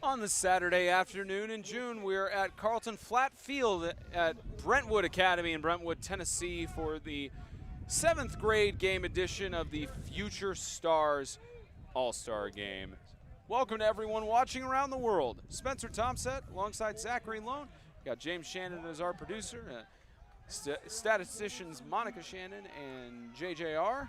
On this Saturday afternoon in June, we're at Carlton Flat Field at Brentwood Academy in Brentwood, Tennessee for the 7th grade game edition of the Future Stars All-Star Game. Welcome to everyone watching around the world. Spencer Tomset alongside Zachary Lone. Got James Shannon as our producer, statisticians Monica Shannon and JJR.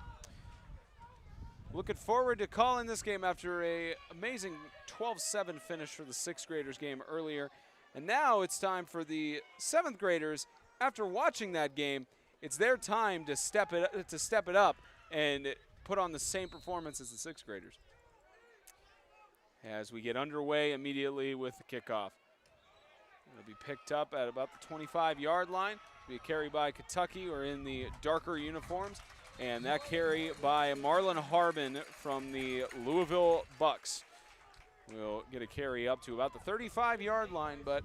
Looking forward to calling this game after an amazing 12-7 finish for the 6th graders game earlier. And now it's time for the 7th graders. After watching that game, it's their time to step it up and put on the same performance as the 6th graders. As we get underway immediately with the kickoff. It'll be picked up at about the 25-yard line. It'll be a carry by Kentucky, or in the darker uniforms. And that carry by Marlon Harbin from the Louisville Bucks will get a carry up to about the 35-yard line. But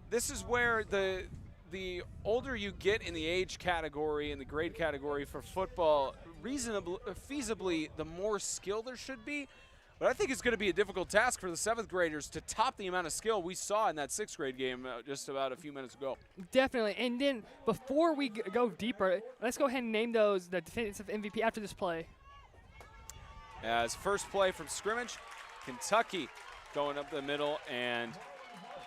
this is where the older you get in the age category, in the grade category for football, feasibly, the more skill there should be. But I think it's going to be a difficult task for the 7th graders to top the amount of skill we saw in that 6th grade game just about a few minutes ago. Definitely. And then before we go deeper, let's go ahead and name those the defensive MVP after this play. As first play from scrimmage, Kentucky going up the middle and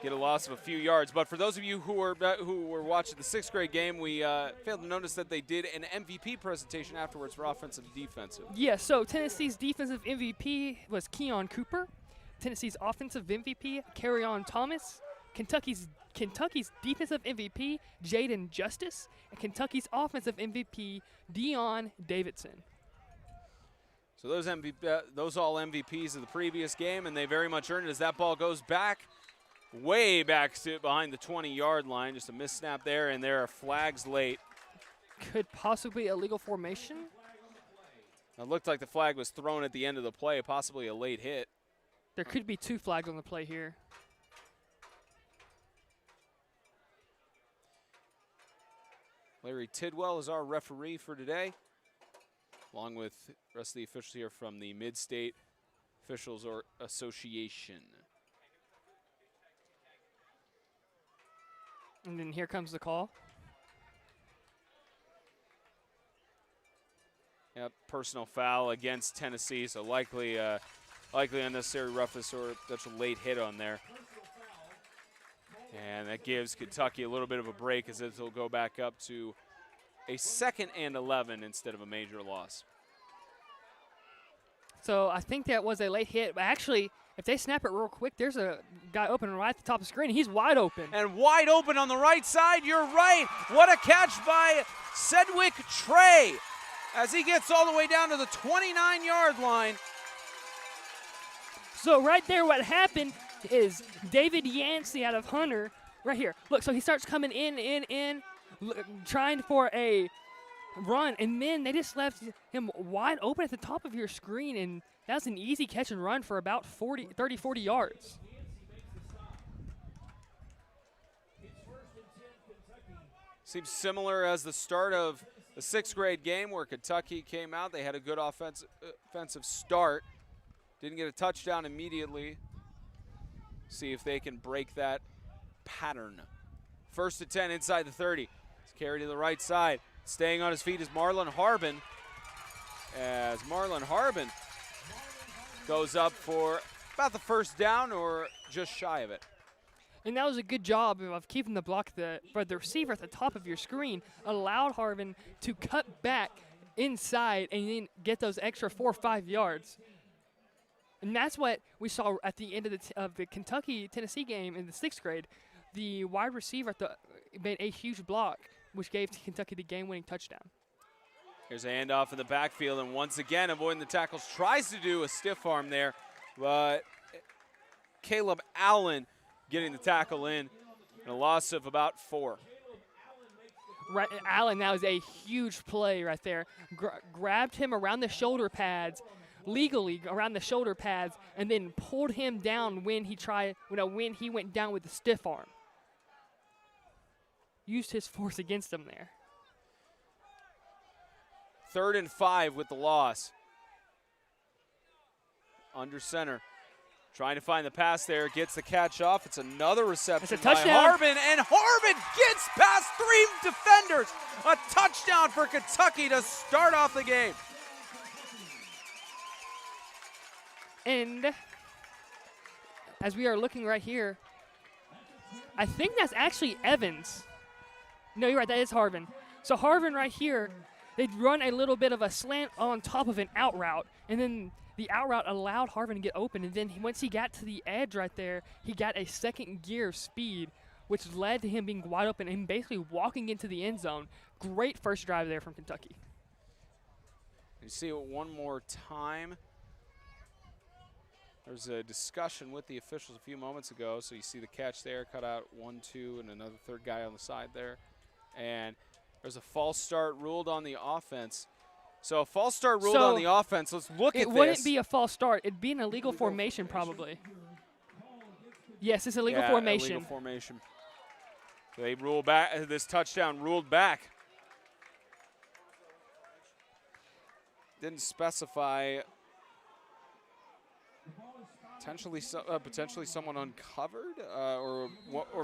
get a loss of a few yards. But for those of you who were watching the 6th grade game, we failed to notice that they did an MVP presentation afterwards for offensive and defensive. Yeah, so Tennessee's defensive MVP was Keon Cooper. Tennessee's offensive MVP, Carrion Thomas. Kentucky's defensive MVP, Jaden Justice. And Kentucky's offensive MVP, Dion Davidson. So those all MVPs of the previous game, and they very much earned it as that ball goes back. Way back to behind the 20-yard line. Just a missnap there, and there are flags late. Could possibly illegal formation? It looked like the flag was thrown at the end of the play, possibly a late hit. There could be 2 flags on the play here. Larry Tidwell is our referee for today, along with the rest of the officials here from the Mid-State Officials Association. And then here comes the call. Yep, personal foul against Tennessee, so likely unnecessary roughness or that's a late hit on there. And that gives Kentucky a little bit of a break as it'll go back up to a 2nd and 11 instead of a major loss. So I think that was a late hit, but actually, if they snap it real quick, there's a guy open right at the top of the screen. He's wide open. And wide open on the right side. You're right. What a catch by Sedgwick Trey as he gets all the way down to the 29-yard line. So right there what happened is David Yancey out of Hunter, right here. Look, so he starts coming in, trying for a run, and then they just left him wide open at the top of your screen, and that was an easy catch and run for about 30, 40 yards. Seems similar as the start of the 6th grade game where Kentucky came out. They had a good offensive start. Didn't get a touchdown immediately. See if they can break that pattern. 1st and 10 inside the 30. It's carried to the right side. Staying on his feet is Marlon Harbin. As Marlon Harbin goes up for about the 1st down or just shy of it. And that was a good job of keeping the block for the receiver at the top of your screen, allowed Harbin to cut back inside and then get those extra 4 or 5 yards. And that's what we saw at the end of the Kentucky-Tennessee game in the 6th grade. The wide receiver made a huge block, which gave Kentucky the game-winning touchdown. Here's a handoff in the backfield, and once again, avoiding the tackles, tries to do a stiff arm there, but Caleb Allen getting the tackle in, and a loss of about 4. Right, Allen, that was a huge play right there. Grabbed him around the shoulder pads, legally around the shoulder pads, and then pulled him down when he went down with the stiff arm. Used his force against him there. 3rd and 5 with the loss. Under center. Trying to find the pass there, gets the catch off. It's another reception It's a by touchdown. Harvin, and Harvin gets past 3 defenders. A touchdown for Kentucky to start off the game. And as we are looking right here, I think that's actually Evans. No, you're right, that is Harvin. So Harvin right here, they'd run a little bit of a slant on top of an out route, and then the out route allowed Harvin to get open, and then once he got to the edge right there, he got a second gear of speed, which led to him being wide open and basically walking into the end zone. Great first drive there from Kentucky. You see it one more time. There's a discussion with the officials a few moments ago, so you see the catch there, cut out 1, 2, and another third guy on the side there. And there's a false start ruled on the offense. So a false start ruled on the offense. Let's look at this. It wouldn't be a false start. It'd be an illegal formation probably. Yes, it's illegal formation. Illegal formation. They rule back. This touchdown ruled back. Didn't specify. Potentially someone uncovered, or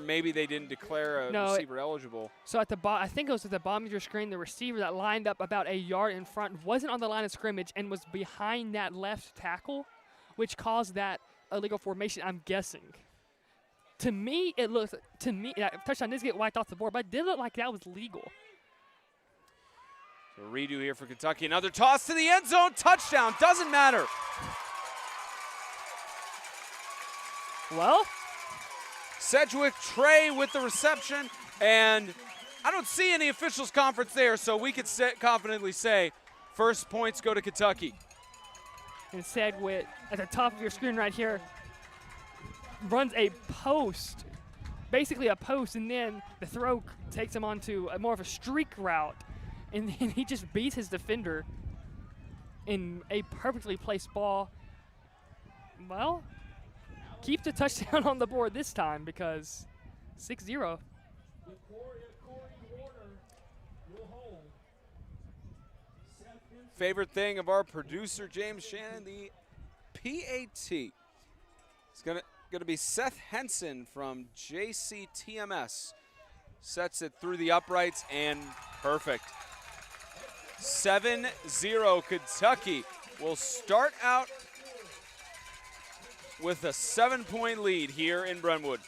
maybe they didn't declare a receiver eligible. So at the I think it was at the bottom of your screen, the receiver that lined up about a yard in front wasn't on the line of scrimmage and was behind that left tackle, which caused that illegal formation, I'm guessing. To me, it looks, touchdown did get wiped off the board, but it did look like that was legal. So a redo here for Kentucky. Another toss to the end zone, touchdown, doesn't matter. Well, Sedgwick Trey with the reception, and I don't see any officials conference there, so we could confidently say first points go to Kentucky. And Sedgwick, at the top of your screen right here, runs a post, basically a post, and then the throw takes him onto more of a streak route, and then he just beats his defender in a perfectly placed ball. Well, keep the touchdown on the board this time because 6-0. Favorite thing of our producer, James Shannon, the PAT. It's gonna be Seth Henson from JCTMS. Sets it through the uprights and perfect. 7-0 Kentucky will start out with a 7-point lead here in Brentwood.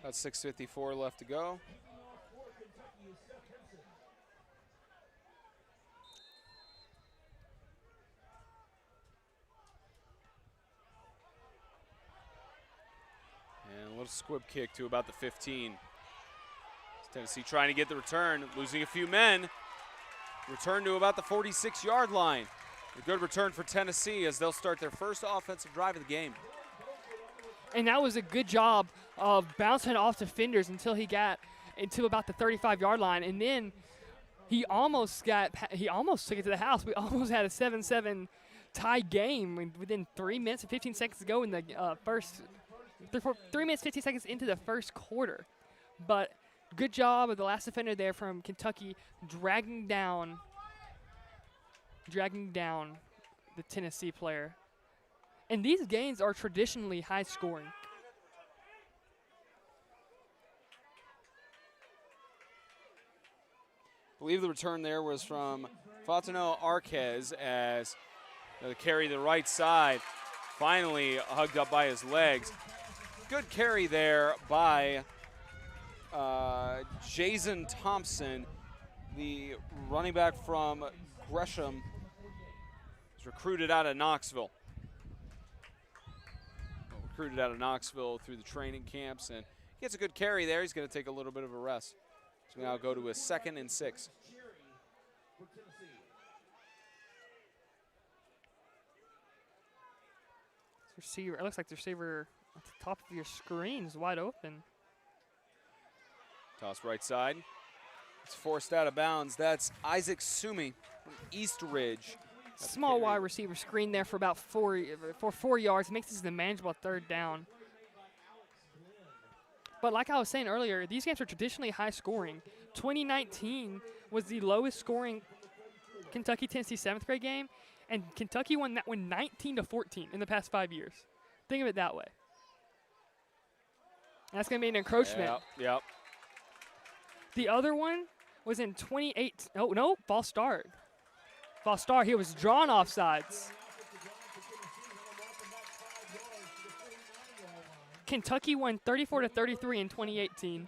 About 6:54 left to go. And a little squib kick to about the 15. Tennessee trying to get the return, losing a few men. Return to about the 46-yard line. A good return for Tennessee as they'll start their first offensive drive of the game. And that was a good job of bouncing off defenders until he got into about the 35-yard line, and then he almost took it to the house. We almost had a 7-7 tie game within 3 minutes and 15 seconds to go in the 3 minutes 15 seconds into the first quarter. But good job of the last defender there from Kentucky dragging down the Tennessee player. And these games are traditionally high scoring. I believe the return there was from Fatino Arquez as the carry the right side, finally hugged up by his legs. Good carry there by Jason Thompson, the running back from Gresham, was recruited out of Knoxville. Recruited out of Knoxville through the training camps, and he gets a good carry there. He's going to take a little bit of a rest. So now go to a 2nd and 6. Receiver, it looks like the receiver at the top of your screen is wide open. Toss right side. It's forced out of bounds. That's Isaac Sumi from East Ridge. Small wide receiver screen there for about 4 yards. Makes this a manageable 3rd down. But like I was saying earlier, these games are traditionally high scoring. 2019 was the lowest scoring Kentucky-Tennessee 7th grade game, and Kentucky won that one 19-14 in the past 5 years. Think of it that way. That's going to be an encroachment. Yep. The other one was in 28. Oh, no, false start. False start. He was drawn offsides. Kentucky won 34-33 in 2018,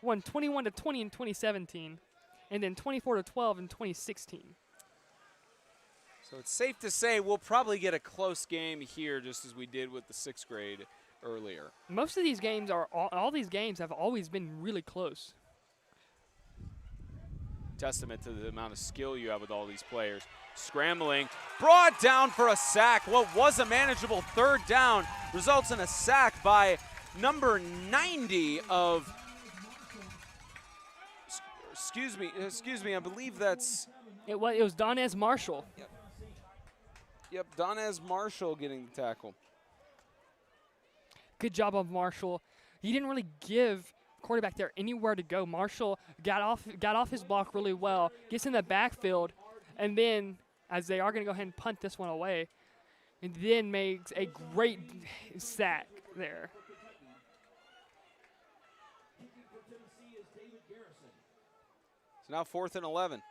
won 21-20 in 2017, and then 24-12 in 2016. So it's safe to say we'll probably get a close game here, just as we did with the 6th grade earlier. Most of these games all these games have always been really close. Testament to the amount of skill you have with all these players. Scrambling, brought down for a sack. What was a manageable 3rd down results in a sack by number 90 of, excuse me, I believe that's. It was Donez Marshall. Yep, Donez Marshall getting the tackle. Good job of Marshall. He didn't really give quarterback there anywhere to go. Marshall got off his block really well, gets in the backfield, and then as they are going to go ahead and punt this one away, and then makes a great sack there. So now 4th and 11.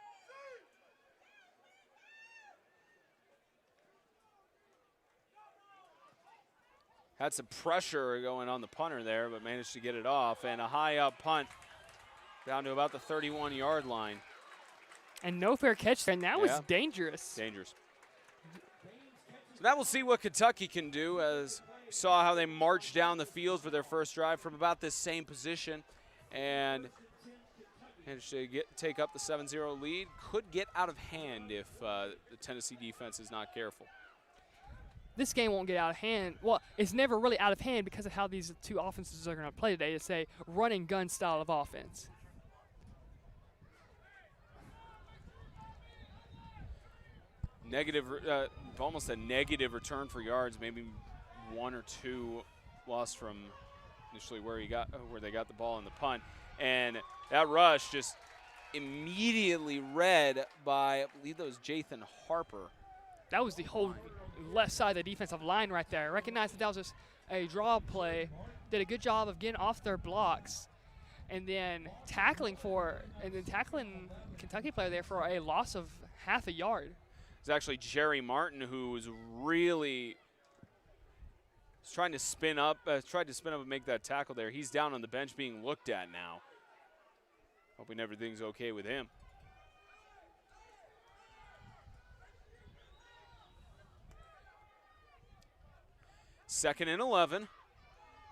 Had some pressure going on the punter there, but managed to get it off. And a high up punt down to about the 31-yard line. And no fair catch there, and that was dangerous. Dangerous. So now we'll see what Kentucky can do, as we saw how they marched down the field for their first drive from about this same position and managed to take up the 7-0 lead. Could get out of hand if the Tennessee defense is not careful. This game won't get out of hand. Well, it's never really out of hand because of how these two offenses are going to play today. It's a run and gun style of offense. Negative, almost a negative return for yards, maybe 1 or 2 lost from initially where they got the ball in the punt. And that rush just immediately read by, I believe that was Jathan Harper. That was the whole left side of the defensive line right there. Recognized that was a draw play. Did a good job of getting off their blocks, and then tackling Kentucky player there for a loss of half a yard. It's actually Jerry Martin who was really trying to spin up and make that tackle there. He's down on the bench being looked at now. Hoping everything's okay with him. Second and 11.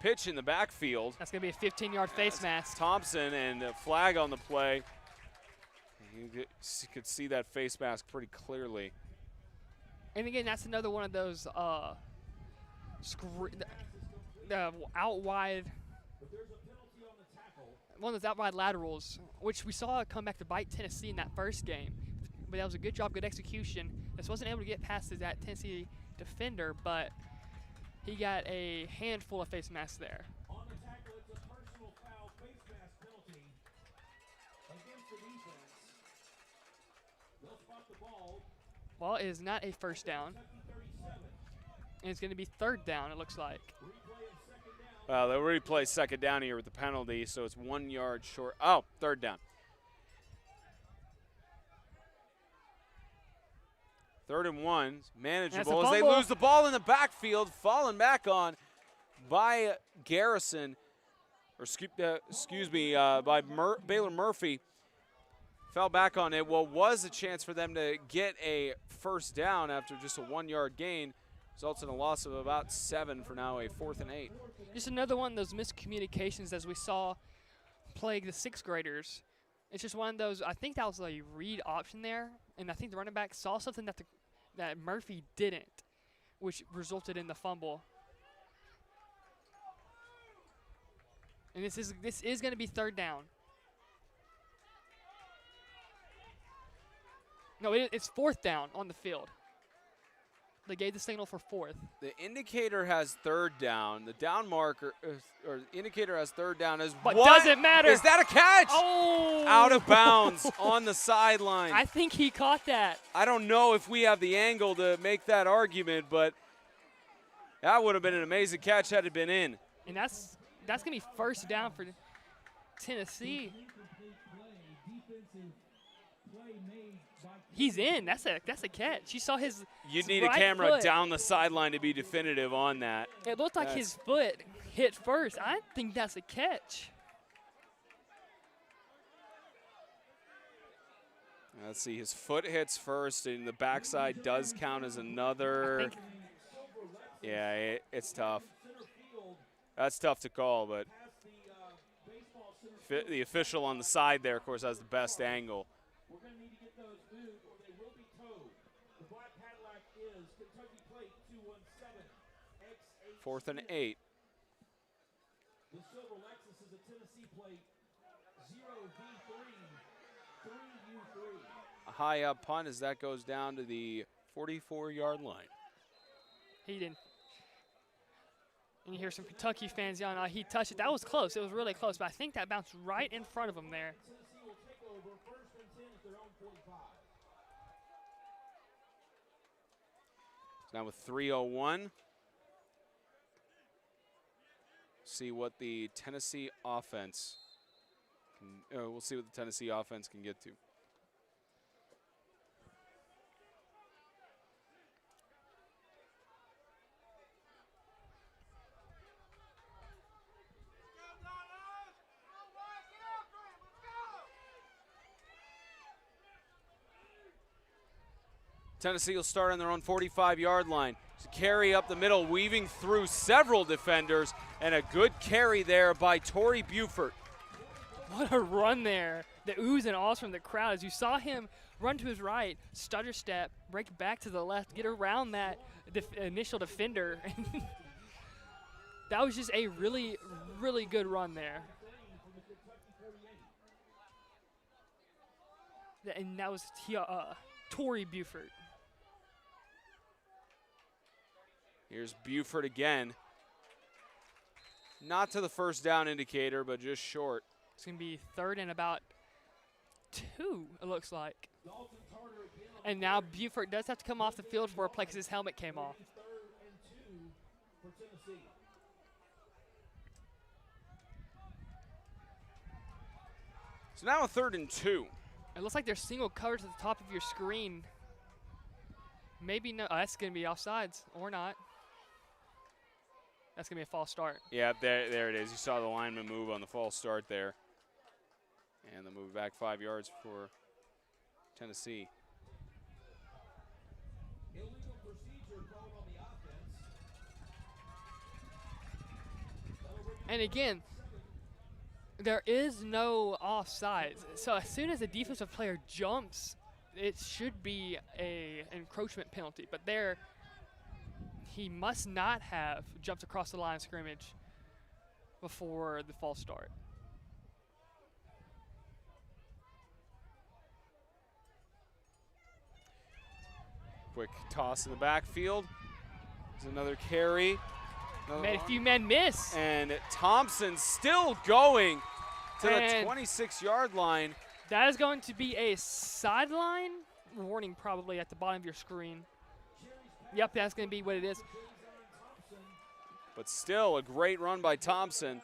Pitch in the backfield. That's going to be a 15-yard face mask. Thompson, and a flag on the play. You could see that face mask pretty clearly. And again, that's another one of those out wide, one of those out wide laterals, which we saw come back to bite Tennessee in that first game. But that was a good job, good execution. This wasn't able to get past that Tennessee defender, but he got a handful of face masks there. On the tackle, it's a personal foul, face mask penalty against the defense. They'll spot the ball. Well, it is not a first down. And it's going to be 3rd down, it looks like. Well, they'll replay 2nd down here with the penalty, so it's 1 yard short. Oh, 3rd down. 3rd and 1, manageable as they lose the ball in the backfield, fallen back on by Garrison. excuse me, by Baylor Murphy. Fell back on it. What was a chance for them to get a first down after just a 1-yard gain results in a loss of about 7 for now, a 4th and 8. Just another one of those miscommunications as we saw plague the 6th graders. It's just one of those, I think that was a read option there, and I think the running back saw something that Murphy didn't, which resulted in the fumble. And this is going to be 3rd down. No, it's 4th down on the field. They gave the signal for 4th. The indicator has 3rd down. The down marker, or the indicator has 3rd down. But what? doesn't matter. Is that a catch? Oh! Out of bounds on the sideline. I think he caught that. I don't know if we have the angle to make that argument, but that would have been an amazing catch had it been in. And that's going to be 1st down for Tennessee. He's in. That's a catch. You saw his You'd need right a camera foot. down the sideline to be definitive on that. It looked like his foot hit first. I think that's a catch. Let's see. His foot hits first, and the backside does count as another. Yeah, it's tough. That's tough to call, but the official on the side there, of course, has the best angle. We're going to need to get those moved or they will be towed. The black Cadillac is Kentucky plate 217X8. 4th and 8. The silver Lexus is a Tennessee plate 0V3 3U3. A high up punt as that goes down to the 44-yard line. He didn't. And you hear some Kentucky fans yelling, "Oh, he touched it." That was close. It was really close, but I think that bounced right in front of him there. Tennessee will take over 1st and 10 at their own 45. Now with 3:01. See what the Tennessee offense can, we'll see what the Tennessee offense can get to. Tennessee will start on their own 45-yard line. So carry up the middle, weaving through several defenders, and a good carry there by Torrey Buford. What a run there. The oohs and ahs from the crowd as you saw him run to his right, stutter step, break back to the left, get around that initial defender. That was just a really, really good run there. And that was Torrey Buford. Here's Buford again. Not to the 1st down indicator, but just short. It's going to be 3rd and about 2, it looks like. And now Buford does have to come off the field for a play because his helmet came off. 3rd and 2 for Tennessee. So now a 3rd and 2. It looks like there's single coverage at the top of your screen. Maybe no. Oh, that's going to be offsides or not. That's going to be a false start. Yeah, there it is. You saw the lineman move on the false start there. And the move back 5 yards for Tennessee. Illegal procedure called on the offense. And again, there is no offsides. So as soon as a defensive player jumps, it should be an encroachment penalty. But there, he must not have jumped across the line of scrimmage before the false start. Quick toss in the backfield. There's another carry. Made a few men miss. And Thompson still going to the And 26-yard line. that is going to be a sideline warning probably at the bottom of your screen. Yep, that's going to be what it is. But still a great run by Thompson.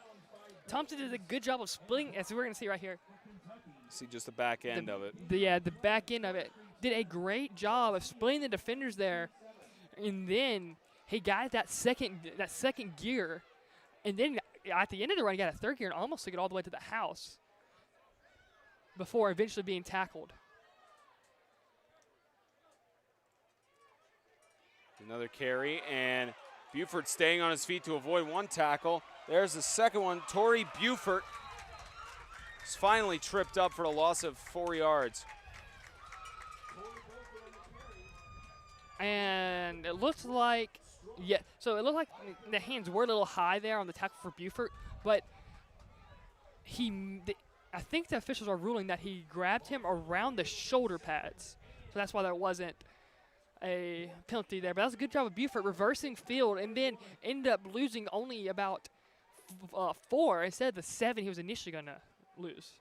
Thompson did a good job of splitting, as we're going to see right here. See just the back end of it. The back end of it. Did a great job of splitting the defenders there. And then he got that second gear and then at the end of the run, he got a third gear and almost took it all the way to the house before eventually being tackled. Another carry, and Buford staying on his feet to avoid one tackle. There's the second one. Torrey Buford is finally tripped up for a loss of 4 yards. And it looks like, so it looked like the hands were a little high there on the tackle for Buford, but I think the officials are ruling that he grabbed him around the shoulder pads. So that's why there wasn't a penalty there. But that was a good job of Buford reversing field and then ended up losing only about 4 instead of the 7 he was initially going to lose.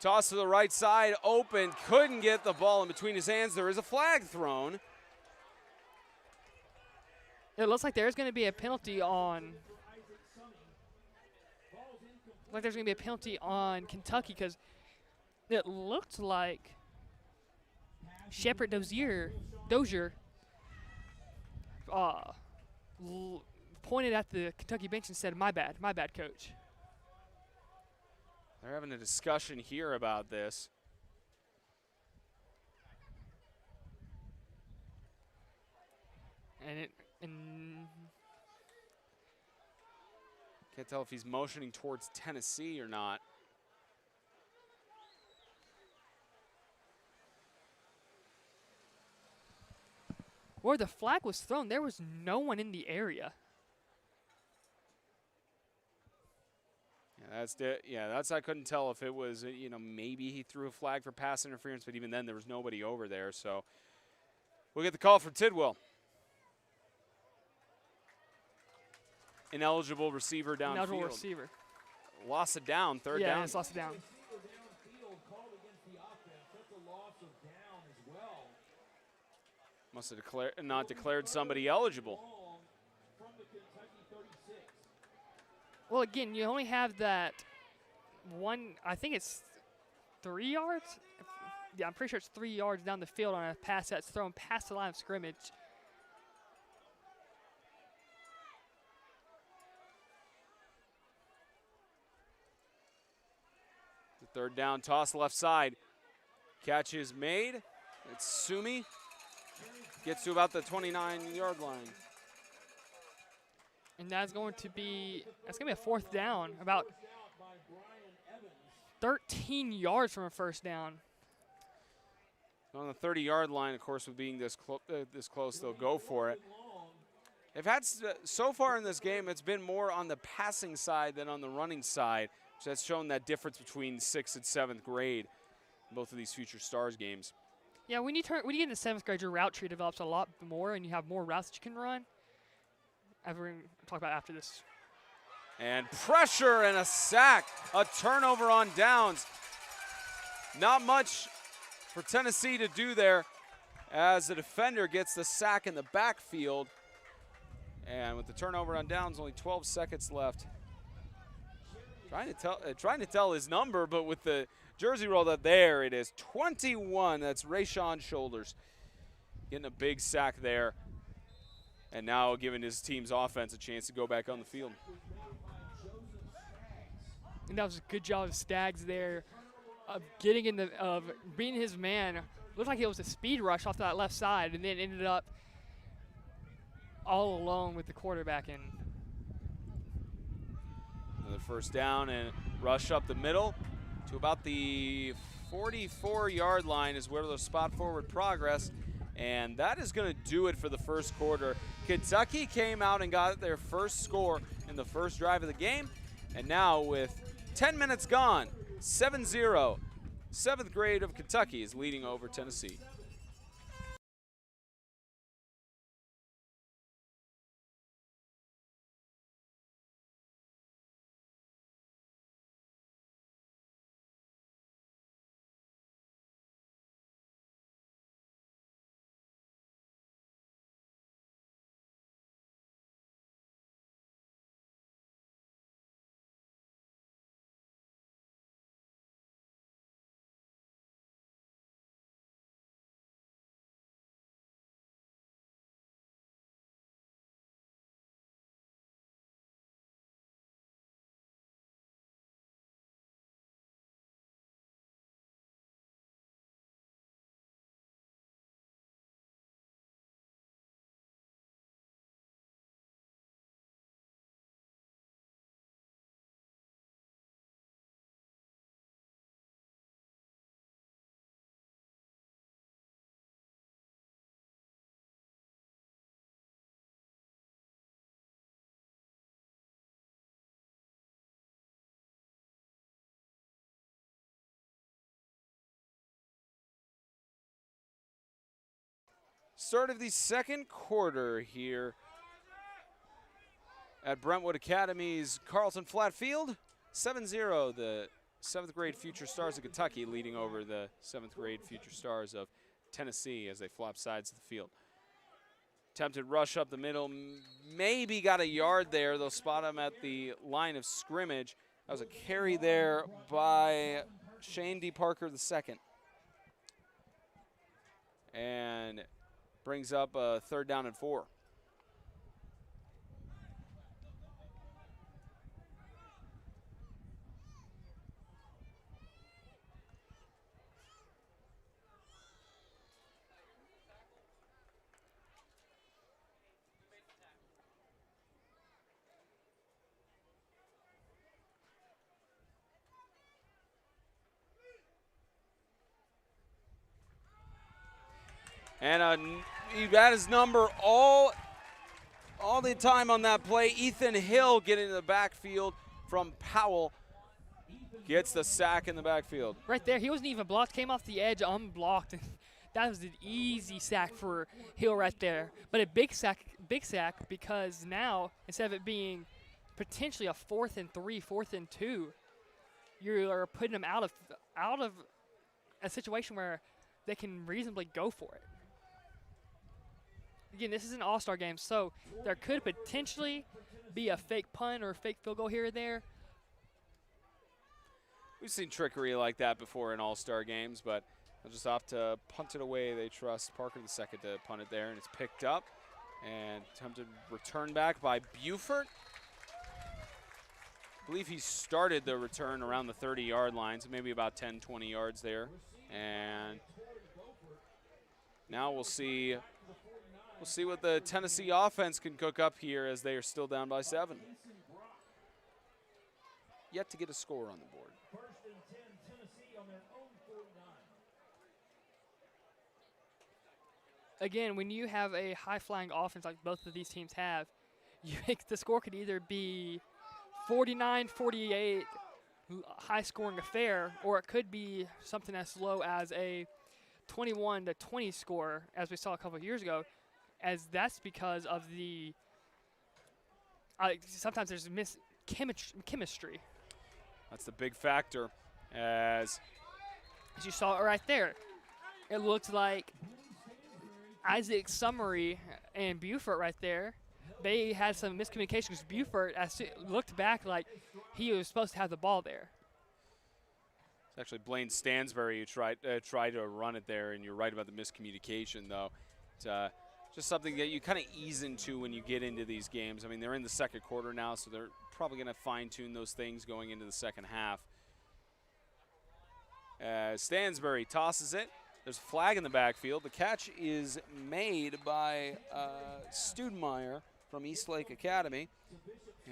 Toss to the right side, open, couldn't get the ball in between his hands. There is a flag thrown. It looks like there's going to be a penalty on. Like there's going to be a penalty on Kentucky because it looked like Shepard Dozier pointed at the Kentucky bench and said, my bad, coach. They're having a discussion here about this. And can't tell if he's motioning towards Tennessee or not. where the flag was thrown, there was no one in the area. That's I couldn't tell if it was, maybe he threw a flag for pass interference, but even then there was nobody over there. So we'll get the call from Tidwell. Ineligible receiver downfield. Ineligible receiver. Loss of down, third down. Yeah, it's lost it down. Must have not declared somebody eligible. Well, again, you only have that one, I think it's 3 yards? Yeah, I'm pretty sure it's 3 yards down the field on a pass that's thrown past the line of scrimmage. The third down toss left side. Catch is made. It's Sumi. Gets to about the 29-yard line. And that's going to be a fourth down, about 13 yards from a first down. On the 30-yard line, of course, with being this close, they'll go for it. They've had, so far in this game, it's been more on the passing side than on the running side, which has shown that difference between 6th and 7th grade in both of these Future Stars games. Yeah, when you get into 7th grade, your route tree develops a lot more, and you have more routes that you can run. As we're going to talk about after this. And pressure and a sack, a turnover on downs. Not much for Tennessee to do there as the defender gets the sack in the backfield. And with the turnover on downs, only 12 seconds left. Trying to tell his number, but with the jersey rolled up, there it is, 21. That's Rayshawn Shoulders getting a big sack there. And now giving his team's offense a chance to go back on the field. And that was a good job of Staggs there, of being his man. Looked like it was a speed rush off that left side, and then ended up all alone with the quarterback in. Another first down and rush up the middle to about the 44-yard line is where the spot forward progress. And that is going to do it for the first quarter. Kentucky came out and got their first score in the first drive of the game. And now with 10 minutes gone, 7-0, 7th grade of Kentucky is leading over Tennessee. Start of the second quarter here at Brentwood Academy's Carlton Flat Field. 7-0, the 7th grade Future Stars of Kentucky leading over the 7th grade Future Stars of Tennessee as they flop sides of the field. Attempted rush up the middle, maybe got a yard there. They'll spot him at the line of scrimmage. That was a carry there by Shane D. Parker II. And brings up a 3rd down and 4. And he had his number all the time on that play. Ethan Hill getting in the backfield from Powell. Gets the sack in the backfield. Right there, he wasn't even blocked, came off the edge unblocked. That was an easy sack for Hill right there. But a big sack because now, instead of it being potentially a 4th and 3, 4th and 2, you are putting them out of a situation where they can reasonably go for it. Again, this is an all-star game, so there could potentially be a fake punt or a fake field goal here or there. We've seen trickery like that before in all-star games, but they'll just opt to punt it away. They trust Parker II to punt it there, and it's picked up. And attempted return back by Buford. I believe he started the return around the 30-yard line, so maybe about 10, 20 yards there. And now we'll see what the Tennessee offense can cook up here as they are still down by 7. Yet to get a score on the board. 1st and 10, Tennessee on their own 49. Again, when you have a high-flying offense like both of these teams have, the score could either be 49-48, high-scoring affair, or it could be something as low as a 21-20 score, as we saw a couple of years ago, as that's because of the sometimes there's chemistry. That's the big factor, as you saw it right there. It looked like Isaac Summery and Buford right there. They had some miscommunication because Buford looked back like he was supposed to have the ball there. It's actually Blaine Stansbury who tried to run it there, and you're right about the miscommunication, though. It's just something that you kind of ease into when you get into these games. I mean, they're in the second quarter now, so they're probably going to fine-tune those things going into the second half. Stansbury tosses it. There's a flag in the backfield. The catch is made by Studemeyer from Eastlake Academy.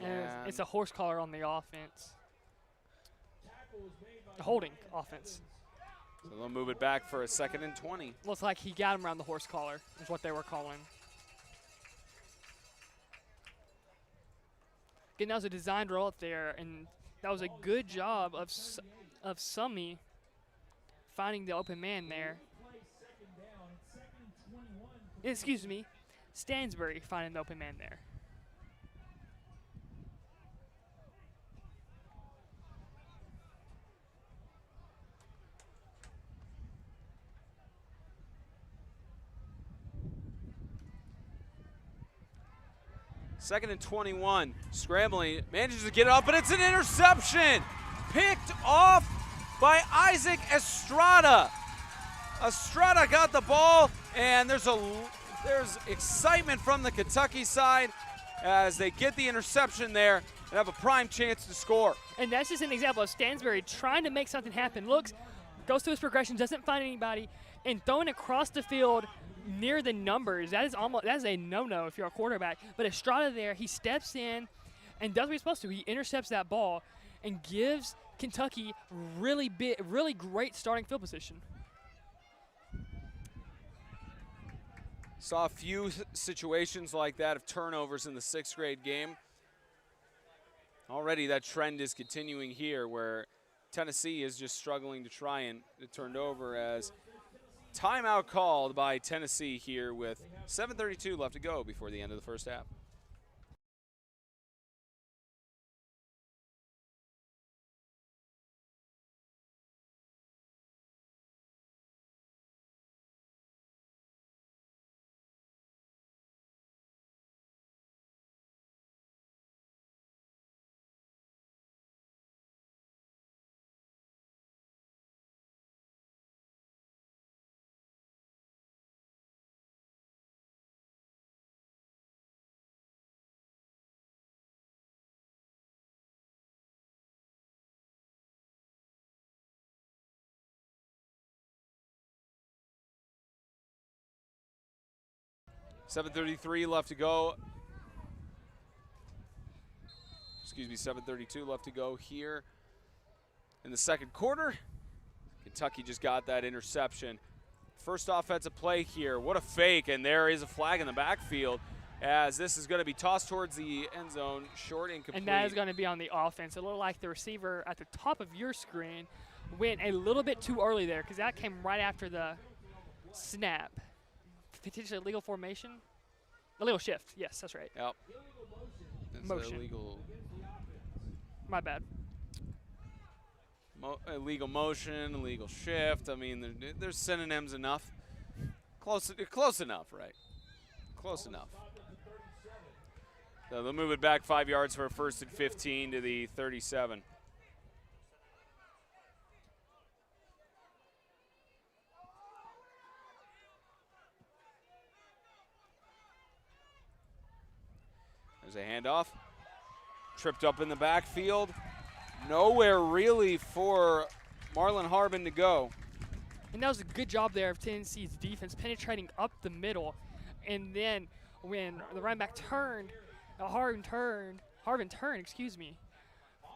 And it's a horse collar on the offense. The holding offense. So they'll move it back for a 2nd and 20. Looks like he got him around the horse collar, is what they were calling. Again, that was a designed roll up there, and that was a good job of Summy finding the open man there. Excuse me, Stansbury finding the open man there. Second and 21, scrambling, manages to get it up, but it's an interception. Picked off by Isaac Estrada. Estrada got the ball, and there's excitement from the Kentucky side as they get the interception there and have a prime chance to score. And that's just an example of Stansbury trying to make something happen. Looks, goes through his progression, doesn't find anybody, and throwing across the field near the numbers. That is a no-no if you're a quarterback. But Estrada there, he steps in and does what he's supposed to. He intercepts that ball and gives Kentucky really great starting field position. Saw a few situations like that of turnovers in the 6th grade game. Already that trend is continuing here where Tennessee is just struggling to try and get turned over as timeout called by Tennessee here with 7:32 left to go before the end of the first half. .733 left to go. Excuse me, 7:32 left to go here in the second quarter. Kentucky just got that interception. First offensive play here. What a fake, and there is a flag in the backfield as this is going to be tossed towards the end zone, short, incomplete. And that is going to be on the offense. It looked like the receiver at the top of your screen went a little bit too early there because that came right after the snap. Potentially illegal formation? Illegal shift. Yes, that's right. Yep. That's Motion. illegal. My bad. Illegal motion, illegal shift. I mean, there's synonyms enough. Close enough, right? Close enough. So they'll move it back 5 yards for a 1st and 15 to the 37. There's a handoff. Tripped up in the backfield. Nowhere really for Marlon Harbin to go. And that was a good job there of Tennessee's defense penetrating up the middle. And then when the running back turned, Harbin turned,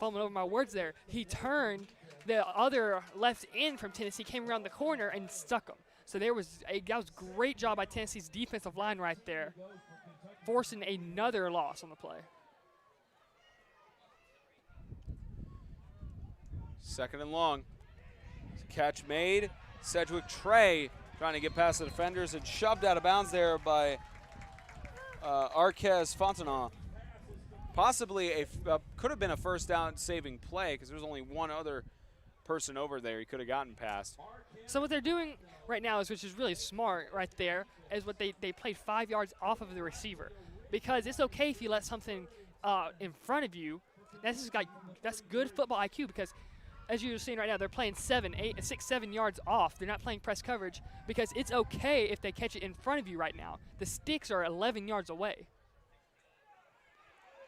fumbling over my words there. He turned, the other left end from Tennessee came around the corner and stuck him. So that was a great job by Tennessee's defensive line right there, forcing another loss on the play. Second and long. Catch made. Sedgwick Trey trying to get past the defenders and shoved out of bounds there by Arquez Fontenot. Possibly could have been a first down saving play because there was only one other person over there he could have gotten past. So what they're doing right now, which is really smart right there, is what they played 5 yards off of the receiver. Because it's okay if you let something in front of you. That's good football IQ because as you're seeing right now, they're playing 7 yards off. They're not playing press coverage because it's okay if they catch it in front of you right now. The sticks are 11 yards away.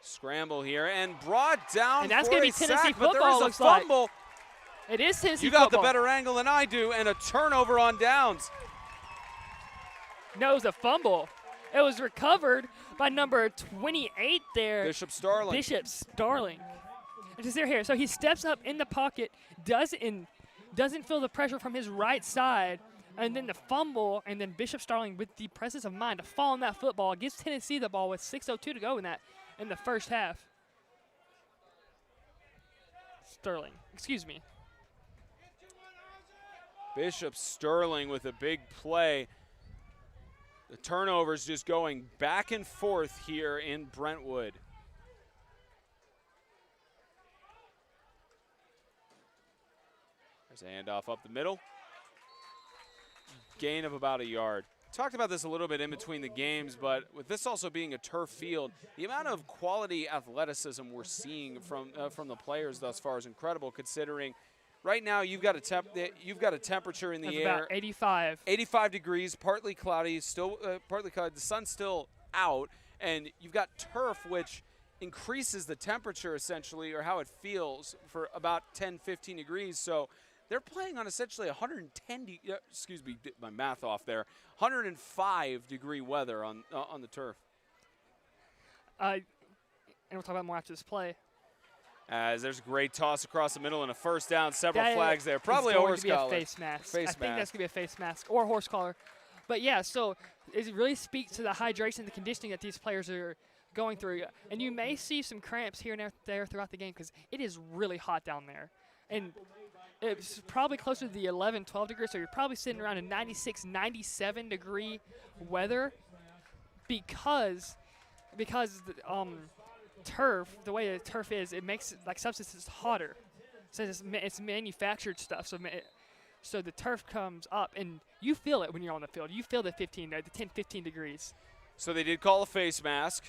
Scramble here and brought down and that's for going to a be Tennessee sack, but football, there is a looks like. fumble. It is Tennessee You got football. the better angle than I do, and a turnover on downs. No, it was a fumble. It was recovered by number 28 there. Bishop Starling. Bishop Starling. And just here. So he steps up in the pocket, doesn't feel the pressure from his right side, and then the fumble, and then Bishop Starling with the presence of mind to fall on that football gives Tennessee the ball with 6:02 to go in the first half. Sterling, excuse me. Bishop Sterling with a big play. The turnovers just going back and forth here in Brentwood. There's a handoff up the middle. Gain of about a yard. Talked about this a little bit in between the games, but with this also being a turf field, the amount of quality athleticism we're seeing from the players thus far is incredible, considering right now you've got a temperature in the air. About 85. 85 degrees, partly cloudy, still partly cloudy. The sun's still out, and you've got turf, which increases the temperature essentially, or how it feels, for about 10, 15 degrees. So they're playing on essentially 110, excuse me, my math off there, 105 degree weather on the turf. And we'll talk about more after this play. As there's a great toss across the middle and a first down, several flags there. Probably a horse collar. A face mask. I think that's mask. going to be a face mask or a horse collar. But yeah, so it really speaks to the hydration and the conditioning that these players are going through. And you may see some cramps here and there throughout the game because it is really hot down there. And it's probably closer to the 11, 12 degrees, so you're probably sitting around a 96, 97 degree weather because turf, the way the turf is, it makes like substances hotter. So it's manufactured stuff. So the turf comes up, and you feel it when you're on the field. You feel the 10, 15 degrees. So they did call a face mask.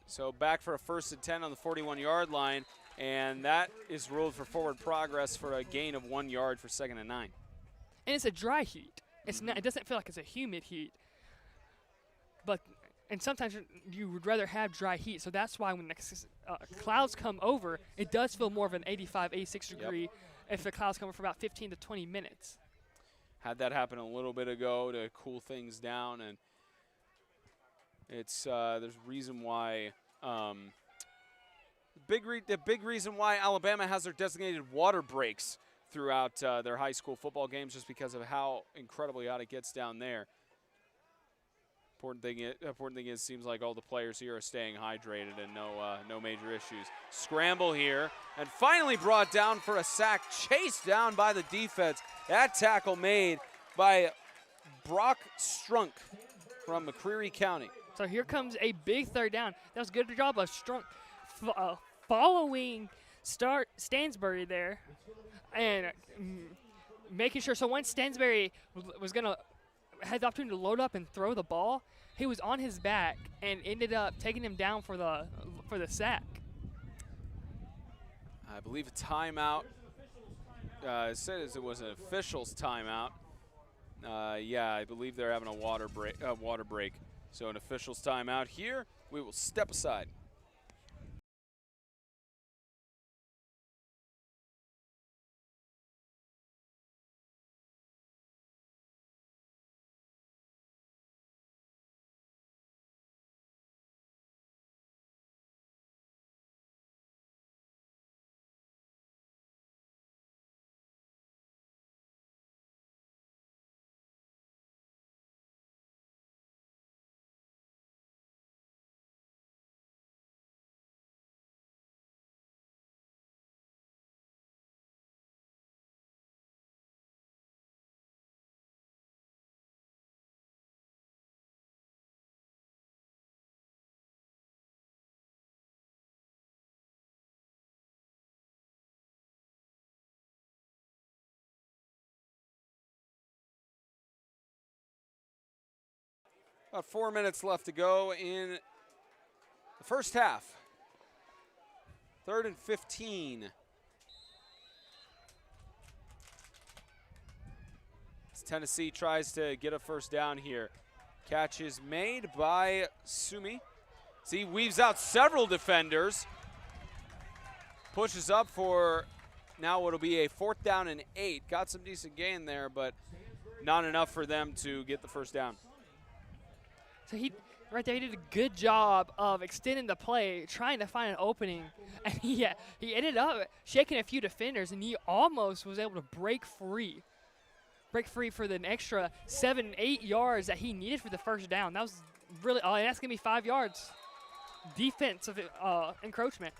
So back for a 1st and 10 on the 41-yard line, and that is ruled for forward progress for a gain of 1 yard for 2nd and 9. And it's a dry heat. It's not. It doesn't feel like it's a humid heat. And sometimes you would rather have dry heat, so that's why when the clouds come over, it does feel more of an 85, 86 degree if the clouds come over for about 15 to 20 minutes. Had that happen a little bit ago to cool things down, and it's there's a reason why the big reason why Alabama has their designated water breaks throughout their high school football games, just because of how incredibly hot it gets down there. Important thing is, seems like all the players here are staying hydrated and no major issues. Scramble here, and finally brought down for a sack, chased down by the defense. That tackle made by Brock Strunk from McCreary County. So here comes a big 3rd down. That was a good job of Strunk following Stansbury there and making sure. So once Stansbury was going to had the opportunity to load up and throw the ball, he was on his back and ended up taking him down for the sack. I believe a timeout. It says it was an official's timeout. Yeah, I believe they're having a water break. So an official's timeout here. We will step aside. About 4 minutes left to go in the first half. 3rd and 15. As Tennessee tries to get a 1st down here. Catch is made by Sumi. See, weaves out several defenders. Pushes up for now what'll be a 4th down and 8. Got some decent gain there, but not enough for them to get the 1st down. So he did a good job of extending the play, trying to find an opening. And he ended up shaking a few defenders, and he almost was able to break free for the extra 7, 8 yards that he needed for the 1st down. That was really, and that's going to be 5 yards. Defensive encroachment.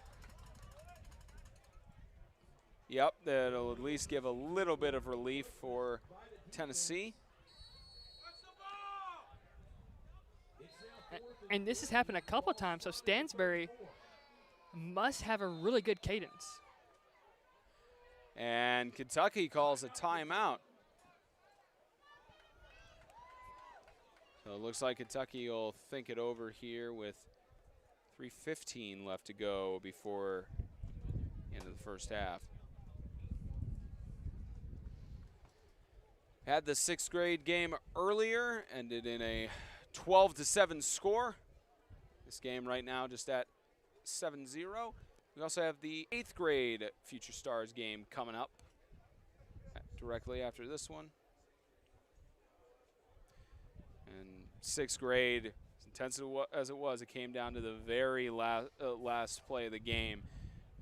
Yep, that'll at least give a little bit of relief for Tennessee. And this has happened a couple times, so Stansbury must have a really good cadence. And Kentucky calls a timeout. So it looks like Kentucky will think it over here with 3:15 left to go before the end of the 1st half. Had the 6th grade game earlier, ended in a 12-7 score. This game right now just at 7-0. We also have the 8th grade Future Stars game coming up directly after this one. And 6th grade, as intense as it was, it came down to the very last play of the game.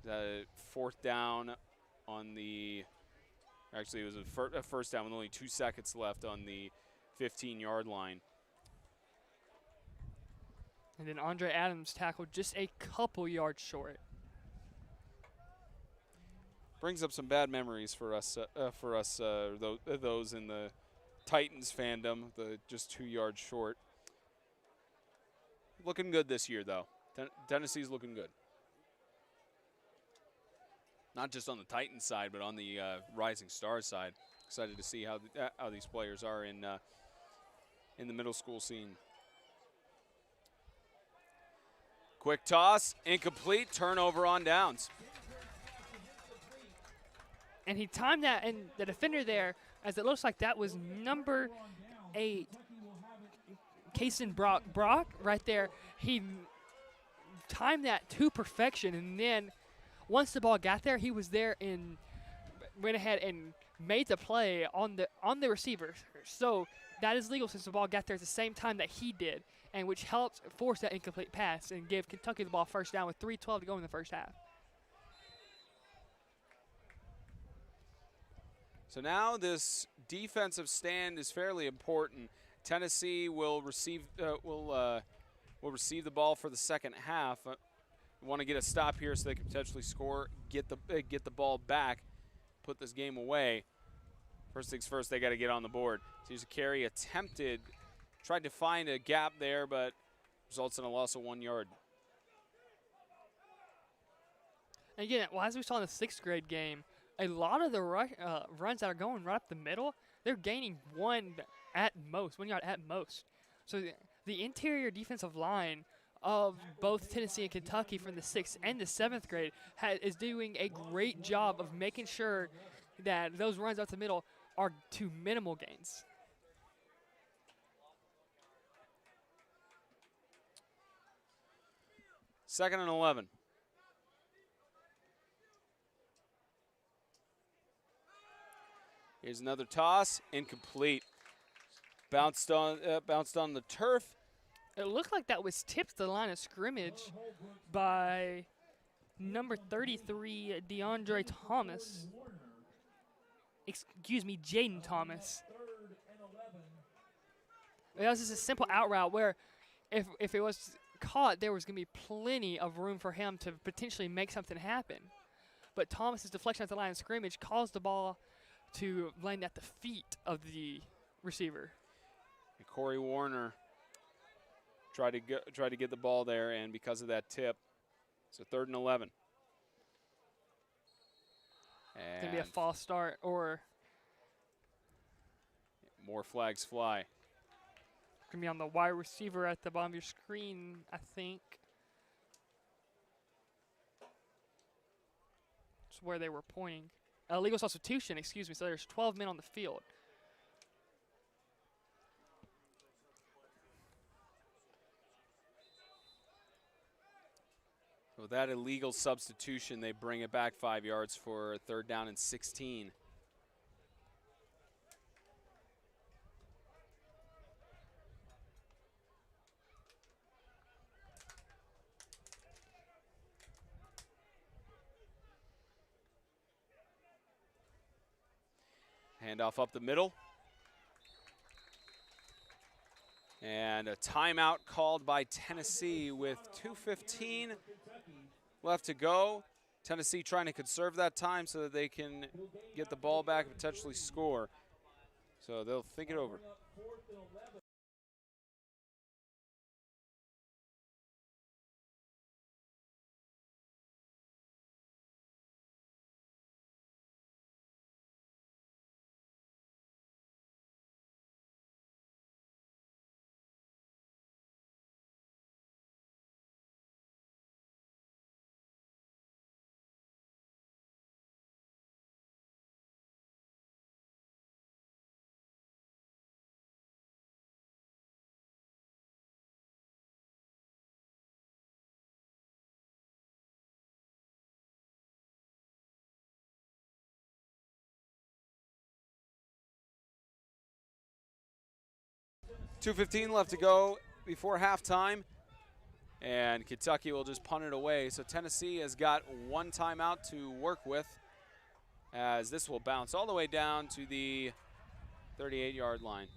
4th down on the, actually it was a 1st down with only 2 seconds left on the 15-yard line. And then Andre Adams tackled just a couple yards short. Brings up some bad memories for us, those in the Titans fandom, the just 2 yards short. Looking good this year, though. Tennessee's looking good. Not just on the Titans side, but on the Rising Stars side. Excited to see how these players are in the middle school scene. Quick toss, incomplete, turnover on downs. And he timed that, and the defender there, as it looks like that was number 8, Kason Brock right there. He timed that to perfection, and then once the ball got there, he was there and went ahead and made the play on the receiver. So that is legal since the ball got there at the same time that he did, and which helped force that incomplete pass and give Kentucky the ball first down with 3:12 to go in the first half. So now this defensive stand is fairly important. Tennessee will receive the ball for the second half. We want to get a stop here so they can potentially score, get the ball back, put this game away. First things first, they got to get on the board. So here's a carry attempted, tried to find a gap there, but results in a loss of 1 yard. And again, well, as we saw in the 6th grade game, a lot of the runs that are going right up the middle, they're gaining 1 yard at most. So the interior defensive line of both Tennessee and Kentucky from the 6th and the 7th grade is doing a great job of making sure that those runs up the middle are to minimal gains. Second and 11. Here's another toss, incomplete. Bounced on the turf. It looked like that was tipped to the line of scrimmage by number 33, DeAndre Thomas. Excuse me, Jaden Thomas. That was just a simple out route where if it was caught, there was going to be plenty of room for him to potentially make something happen. But Thomas's deflection at the line of scrimmage caused the ball to land at the feet of the receiver. And Corey Warner tried to get the ball there, and because of that tip, it's a 3rd and 11. It's going to be a false start or more flags fly. Going to be on the wide receiver at the bottom of your screen, I think. That's where they were pointing. Illegal substitution, excuse me. So there's 12 men on the field. So with that illegal substitution, they bring it back 5 yards for a 3rd down and 16. Handoff up the middle. And a timeout called by Tennessee with 2:15 left to go. Tennessee trying to conserve that time so that they can get the ball back and potentially score. So they'll think it over. .2:15 left to go before halftime, and Kentucky will just punt it away. So Tennessee has got 1 timeout to work with, as this will bounce all the way down to the 38-yard line.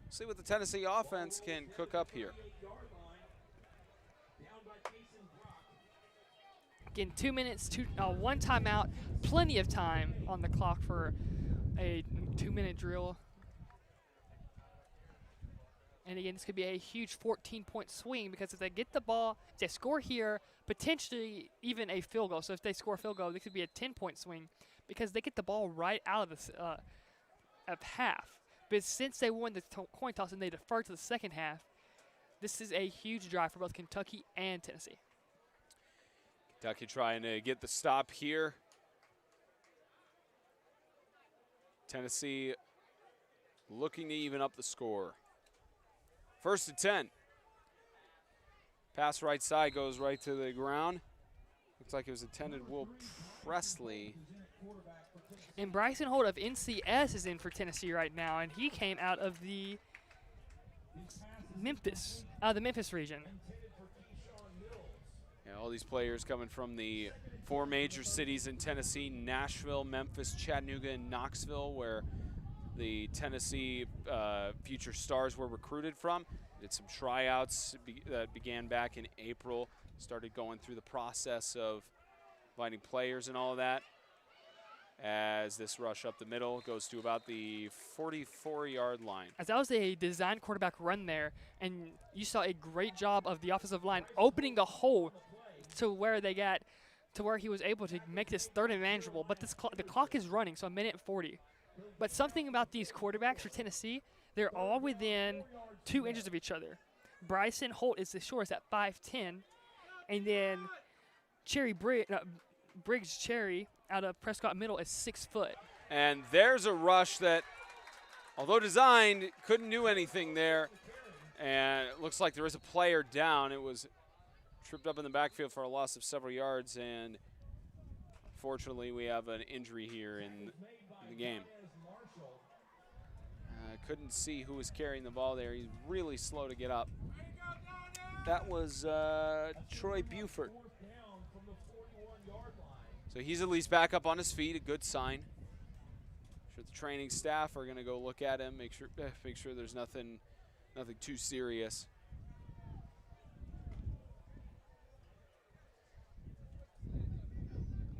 See what the Tennessee offense can cook up here. Again, 2 minutes, one timeout, plenty of time on the clock for a 2-minute drill. And again, this could be a huge 14-point swing because if they get the ball, if they score here, potentially even a field goal. So if they score a field goal, this could be a 10-point swing because they get the ball right out of the of half. But since they won the coin toss and they deferred to the second half, this is a huge drive for both Kentucky and Tennessee. Kentucky trying to get the stop here. Tennessee looking to even up the score. 1st and 10. Pass right side goes right to the ground. Looks like it was intended Will Presley. And Bryson Holt of NCS is in for Tennessee right now, and he came out of the Memphis region. Yeah, all these players coming from the 4 major cities in Tennessee: Nashville, Memphis, Chattanooga, and Knoxville, where the Tennessee future stars were recruited from. Did some tryouts that began back in April. Started going through the process of finding players and all of that. As this rush up the middle goes to about the 44-yard line. As that was a design quarterback run there, and you saw a great job of the offensive line opening the hole to where they got to where he was able to make this third and manageable. But the clock is running, so 1:40. But something about these quarterbacks for Tennessee, they're all within 2 inches of each other. Bryson Holt is the shortest at 5'10", and then Briggs Cherry out of Prescott Middle is 6 foot. And there's a rush that, although designed, couldn't do anything there. And it looks like there is a player down. It was tripped up in the backfield for a loss of several yards, and unfortunately we have an injury here in the game. Couldn't see who was carrying the ball there. He's really slow to get up. That was Troy Buford. So he's at least back up on his feet, a good sign. I'm sure the training staff are going to go look at him, make sure there's nothing too serious.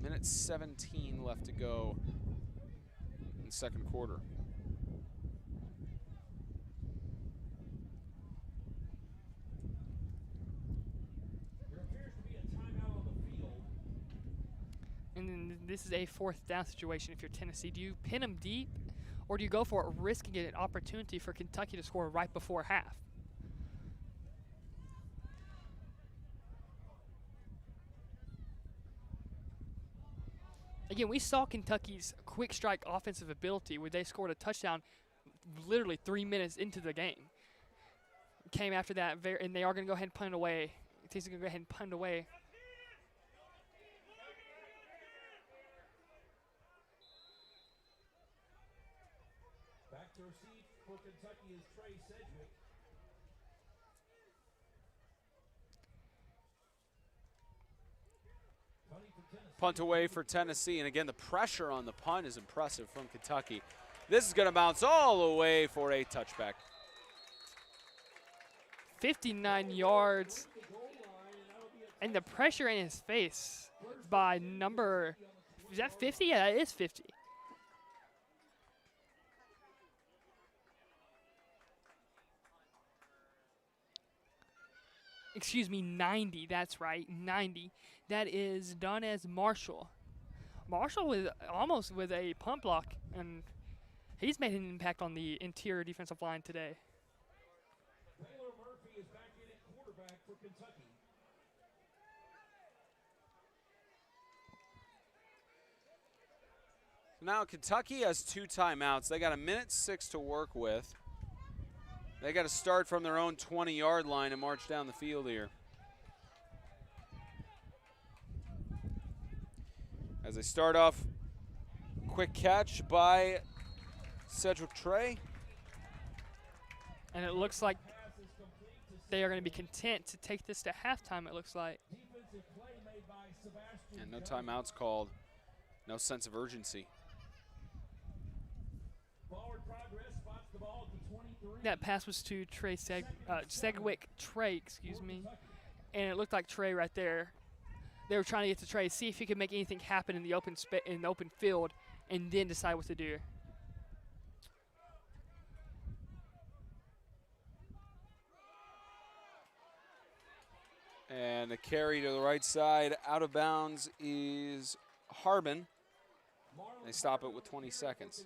Minute 17 left to go in the second quarter. And then this is a 4th down situation if you're Tennessee. Do you pin them deep, or do you go for it, risking an opportunity for Kentucky to score right before half? Again, we saw Kentucky's quick strike offensive ability where they scored a touchdown literally 3 minutes into the game. Came after that, and they are going to go ahead and punt away. Tennessee's going to go ahead and punt away. Back to receive for Kentucky is Trey Sedgwick. Punt away for Tennessee, and again, the pressure on the punt is impressive from Kentucky. This is going to bounce all the way for a touchback. 59 yards, and the pressure in his face by number, is that 50? Yeah, that is 50. Excuse me, 90, that's right, 90. That is Donez Marshall. Marshall was almost with a punt block, and he's made an impact on the interior defensive line today. Taylor Murphy is back in at quarterback for Kentucky. Now Kentucky has 2 timeouts. They got 1:06 to work with. They got to start from their own 20-yard line and march down the field here. As they start off, quick catch by Cedric Trey. And it looks like they are going to be content to take this to halftime, it looks like. Defensive play made by Sebastian. And no timeouts called. No sense of urgency. Forward progress spots the ball at the 23. That pass was to Sedgwick Trey, excuse me. And it looked like Trey right there they were trying to get to Trey, see if he could make anything happen in the open field, and then decide what to do. And a carry to the right side, out of bounds is Harbin. They stop it with 20 seconds.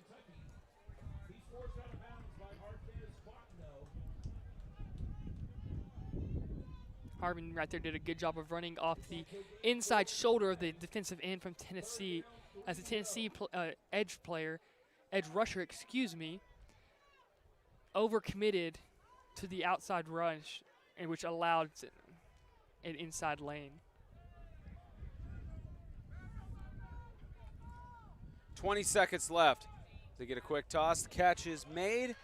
He's forced out of bounds by Artez Fontenot. Harbin right there did a good job of running off the inside shoulder of the defensive end from Tennessee, as a Tennessee edge rusher, overcommitted to the outside rush, and which allowed an inside lane. 20 seconds left. They get a quick toss. The catch is made.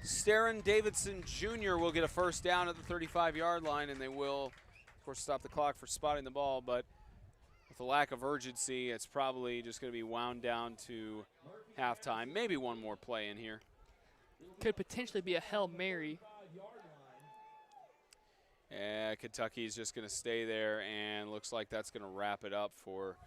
Starron Davidson Jr. will get a first down at the 35-yard line, and they will, of course, stop the clock for spotting the ball. But with the lack of urgency, it's probably just going to be wound down to halftime. Maybe one more play in here. Could potentially be a Hail Mary. Yeah, Kentucky's just going to stay there, and looks like that's going to wrap it up for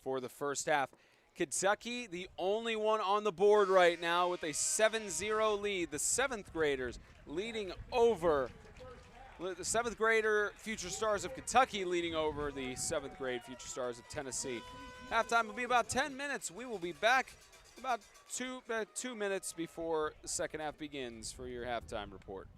the first half. Kentucky, the only one on the board right now with a 7-0 lead. The 7th graders leading over the 7th grader Future Stars of Kentucky leading over the 7th grade Future Stars of Tennessee. Halftime will be about 10 minutes. We will be back about two minutes before the second half begins for your halftime report.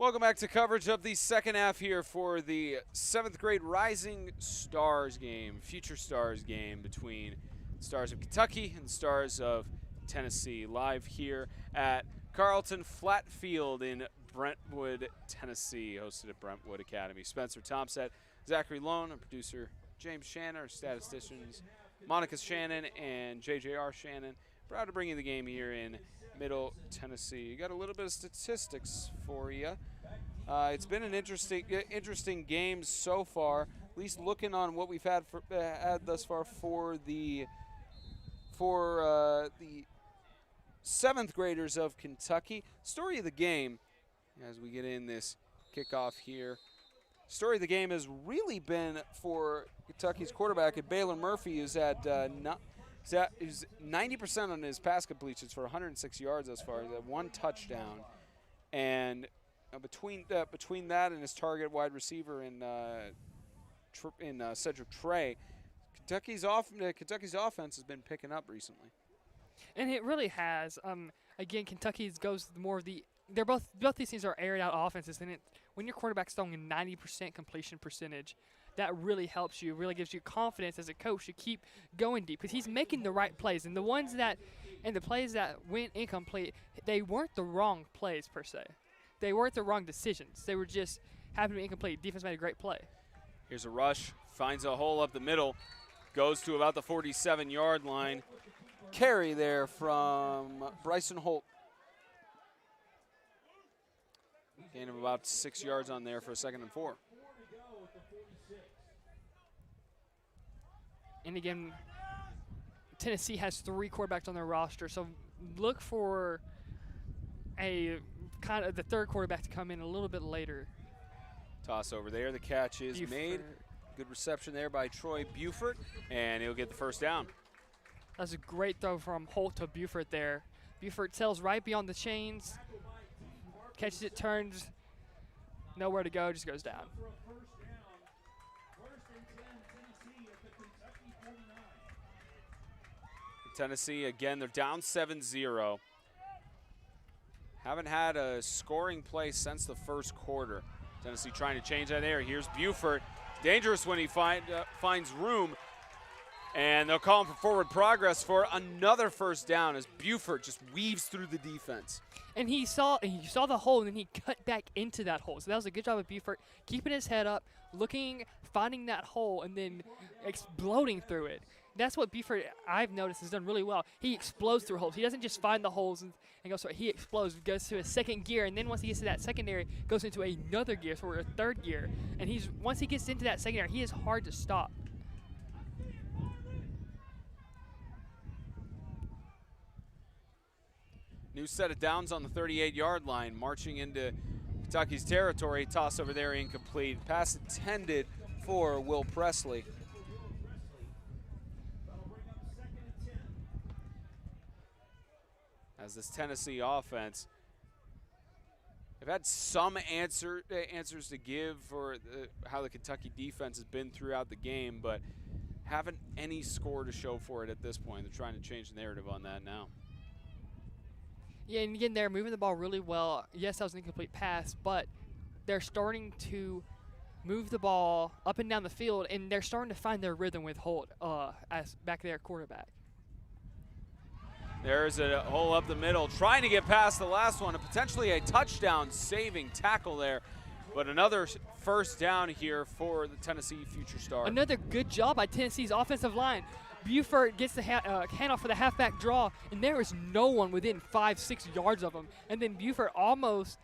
Welcome back to coverage of the second half here for the 7th grade Rising Stars game, Future Stars game between Stars of Kentucky and Stars of Tennessee, live here at Carlton Flat Field in Brentwood, Tennessee, hosted at Brentwood Academy. Spencer Thompson, Zachary Lone, our producer James Shannon, our statisticians Monica Shannon and JJR Shannon. Proud to bring you the game here in Middle Tennessee. You got a little bit of statistics for you. It's been an interesting game so far. At least looking on what we've had thus far for the 7th graders of Kentucky. Story of the game, as we get in this kickoff here. Story of the game has really been for Kentucky's quarterback at Baylor Murphy, who's at 90% on his pass completions for 106 yards thus far. He's had 1 touchdown, and between that and his target wide receiver in Cedric Trey, Kentucky's offense has been picking up recently. And it really has. Again, Kentucky's goes more of the. They're both these teams are aired out offenses, and when your quarterback's throwing a 90% completion percentage, that really helps you. Really gives you confidence as a coach to keep going deep because he's making the right plays, and the plays that went incomplete, they weren't the wrong plays per se. They weren't the wrong decisions. They were just happened to be incomplete. Defense made a great play. Here's a rush, finds a hole up the middle, goes to about the 47-yard line. Carry there from Bryson Holt. Gain of about 6 yards on there for a 2nd and 4. And again, Tennessee has 3 quarterbacks on their roster, so look for a kind of the 3rd quarterback to come in a little bit later. Toss over there. The catch is Buford. made. Good reception there by Troy Buford, and he'll get the first down. That's a great throw from Holt to Buford there. Buford sails right beyond the chains, catches it, turns, nowhere to go, just goes down. Tennessee, again, they're down 7-0. Haven't had a scoring play since the first quarter. Tennessee trying to change that air. Here's Buford. Dangerous when he finds room. And they'll call him for forward progress for another first down as Buford just weaves through the defense. And he saw the hole, and then he cut back into that hole. So that was a good job of Buford, keeping his head up, looking, finding that hole, and then exploding through it. That's what Buford, I've noticed, has done really well. He explodes through holes. He doesn't just find the holes and goes through it. He explodes, goes to a 2nd gear, and then once he gets to that secondary, goes into another gear, so we're a 3rd gear. And once he gets into that secondary, he is hard to stop. New set of downs on the 38-yard line, marching into Kentucky's territory. Toss over there, incomplete. Pass intended for Will Presley. As this Tennessee offense, they've had some answers to give for how the Kentucky defense has been throughout the game, but haven't any score to show for it at this point. They're trying to change the narrative on that now. Yeah, and again, they're moving the ball really well. Yes, that was an incomplete pass, but they're starting to move the ball up and down the field, and they're starting to find their rhythm with Holt as back there at quarterback. There's a hole up the middle, trying to get past the last one, and potentially a touchdown-saving tackle there. But another first down here for the Tennessee Future Stars. Another good job by Tennessee's offensive line. Buford gets the handoff for the halfback draw, and there is no one within 5-6 yards of him. And then Buford almost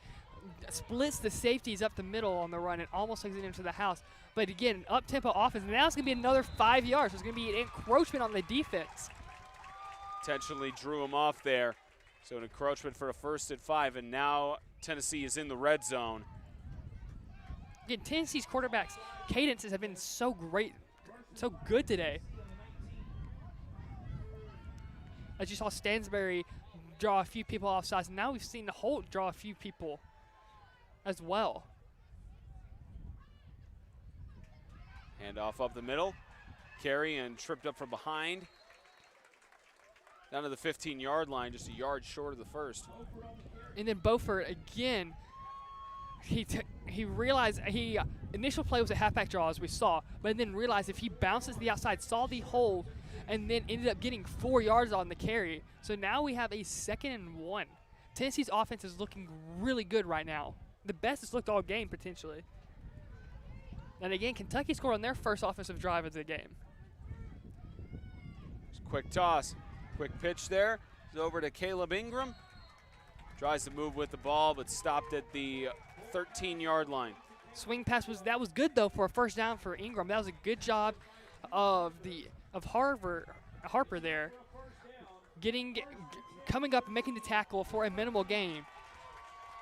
splits the safeties up the middle on the run and almost takes it into the house. But again, up-tempo offense, and now it's going to be another 5 yards. It's going to be an encroachment on the defense. Intentionally drew him off there. So an encroachment for a 1st and 5, and now Tennessee is in the red zone. Again, Tennessee's quarterbacks' cadences have been so great, so good today. As you saw Stansbury draw a few people off sides, and now we've seen Holt draw a few people as well. Handoff up the middle. Carry and tripped up from behind. Down to the 15-yard line, just a yard short of the first. And then Beaufort again he realized initial play was a halfback draw as we saw, but then realized if he bounces to the outside, saw the hole, and then ended up getting 4 yards on the carry. So now we have a 2nd and 1. Tennessee's offense is looking really good right now. The best it's looked all game potentially. And again, Kentucky scored on their first offensive drive of the game. Quick toss, quick pitch there. It's over to Caleb Ingram. Tries to move with the ball, but stopped at the 13-yard line. Swing pass was good though for a first down for Ingram. That was a good job of Harper there, coming up and making the tackle for a minimal gain.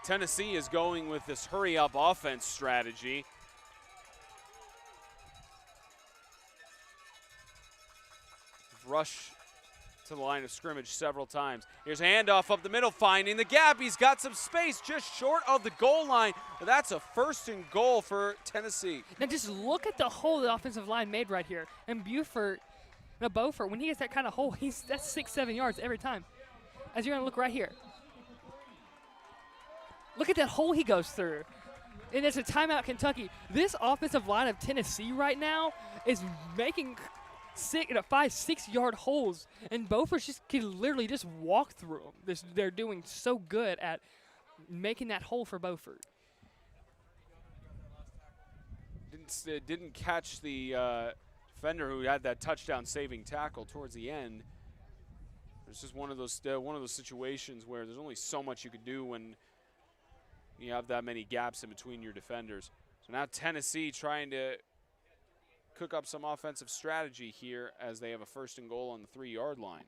Tennessee is going with this hurry-up offense strategy. Rush to the line of scrimmage several times. Here's a handoff up the middle, finding the gap. He's got some space just short of the goal line. That's a 1st and goal for Tennessee. Now just look at the hole the offensive line made right here. And Beaufort, when he gets that kind of hole, that's 6-7 yards every time. As you're gonna look right here. Look at that hole he goes through. And it's a timeout, Kentucky. This offensive line of Tennessee right now is making 5-6 yard holes, and Beaufort can literally just walk through them. They're doing so good at making that hole for Beaufort. Didn't catch the defender who had that touchdown-saving tackle towards the end. It's just one of those situations where there's only so much you can do when you have that many gaps in between your defenders. So now Tennessee trying to cook up some offensive strategy here as they have a 1st and goal on the 3-yard line.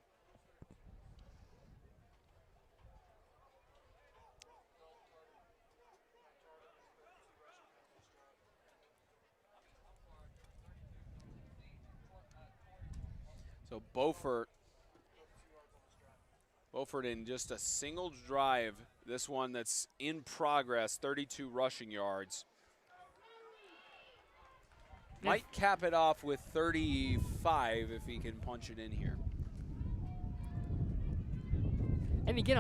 So Beaufort in just a single drive, this one that's in progress, 32 rushing yards. Might cap it off with 35 if he can punch it in here. And again,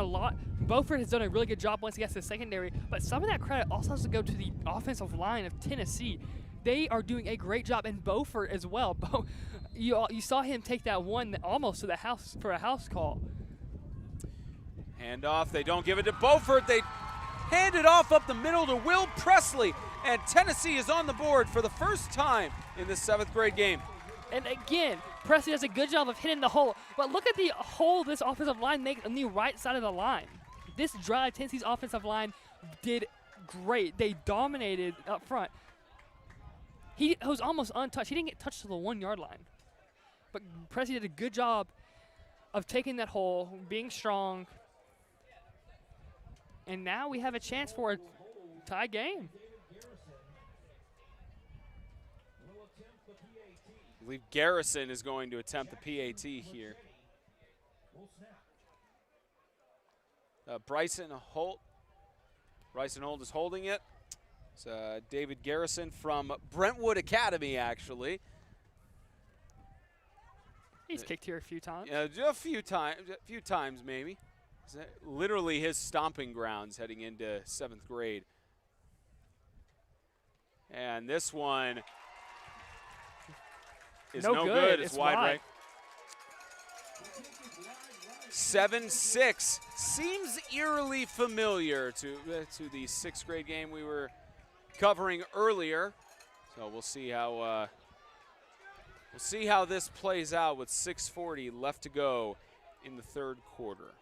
Beaufort has done a really good job once he gets to the secondary, but some of that credit also has to go to the offensive line of Tennessee. They are doing a great job, and Beaufort as well. You saw him take that one almost to the house for a house call. Handoff, they don't give it to Beaufort. They hand it off up the middle to Will Presley. And Tennessee is on the board for the first time in this 7th grade game. And again, Presley does a good job of hitting the hole. But look at the hole this offensive line makes on the right side of the line. This drive, Tennessee's offensive line did great. They dominated up front. He was almost untouched. He didn't get touched to the 1-yard line. But Presley did a good job of taking that hole, being strong. And now we have a chance for a tie game. I believe Garrison is going to attempt the PAT here. Bryson Holt is holding it. It's David Garrison from Brentwood Academy, actually. He's kicked here a few times. Yeah, a few times maybe. It's literally his stomping grounds heading into 7th grade. And this one is no good. It's wide right. 7-6 seems eerily familiar to the 6th grade game we were covering earlier. So we'll see how this plays out with 6:40 left to go in the 3rd quarter.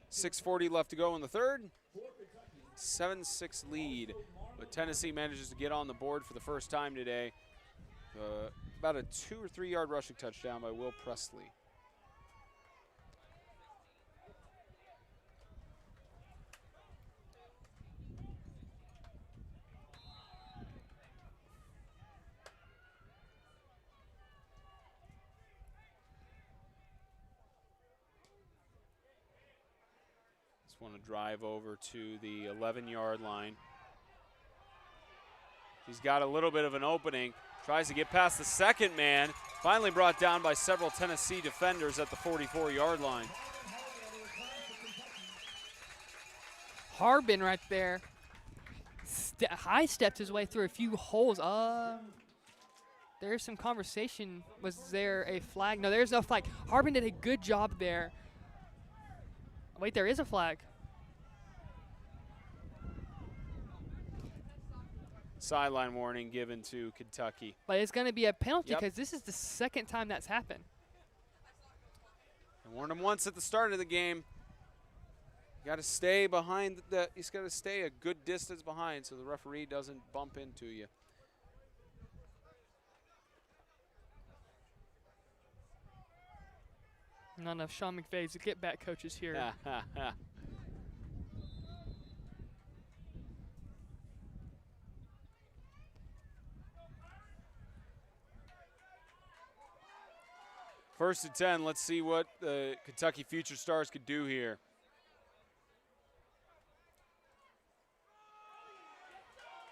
.640 left to go in the 3rd. 7-6 lead, but Tennessee manages to get on the board for the first time today. About a 2 or 3 yard rushing touchdown by Will Presley. Just want to drive over to the 11-yard line. He's got a little bit of an opening. Tries to get past the second man. Finally brought down by several Tennessee defenders at the 44-yard line. Harbin right there. High stepped his way through a few holes. There's some conversation. Was there a flag? No, there's no flag. Harbin did a good job there. Wait, there is a flag. Sideline warning given to Kentucky. But it's going to be a penalty Yep. because this is the second time that's happened. I warned him once at the start of the game. You got to stay behind he's got to stay a good distance behind so the referee doesn't bump into you. Not enough Sean McVay's get back coaches here. First and 10, let's see what the Kentucky Future Stars could do here.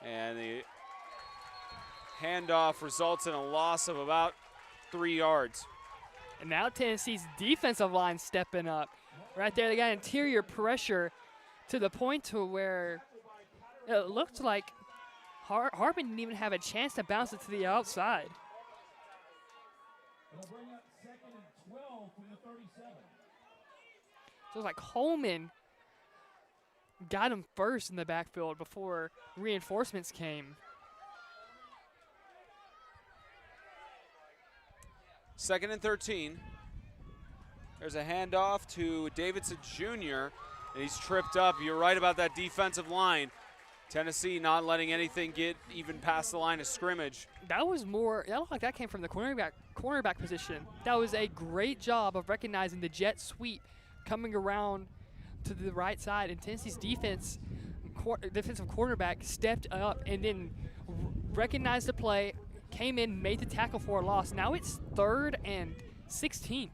And the handoff results in a loss of about 3 yards. And now Tennessee's defensive line stepping up. Right there, they got interior pressure to the point to where it looked like Harbin didn't even have a chance to bounce it to the outside. They'll bring up 2nd and 12 from the 37. So it was like Coleman got him first in the backfield before reinforcements came. 2nd and 13. There's a handoff to Davidson Jr., and he's tripped up. You're right about that defensive line. Tennessee not letting anything get even past the line of scrimmage. That was more, that looked like that came from the cornerback position. That was a great job of recognizing the jet sweep coming around to the right side, and Tennessee's defensive cornerback stepped up and then recognized the play, came in, made the tackle for a loss. Now it's 3rd and 16.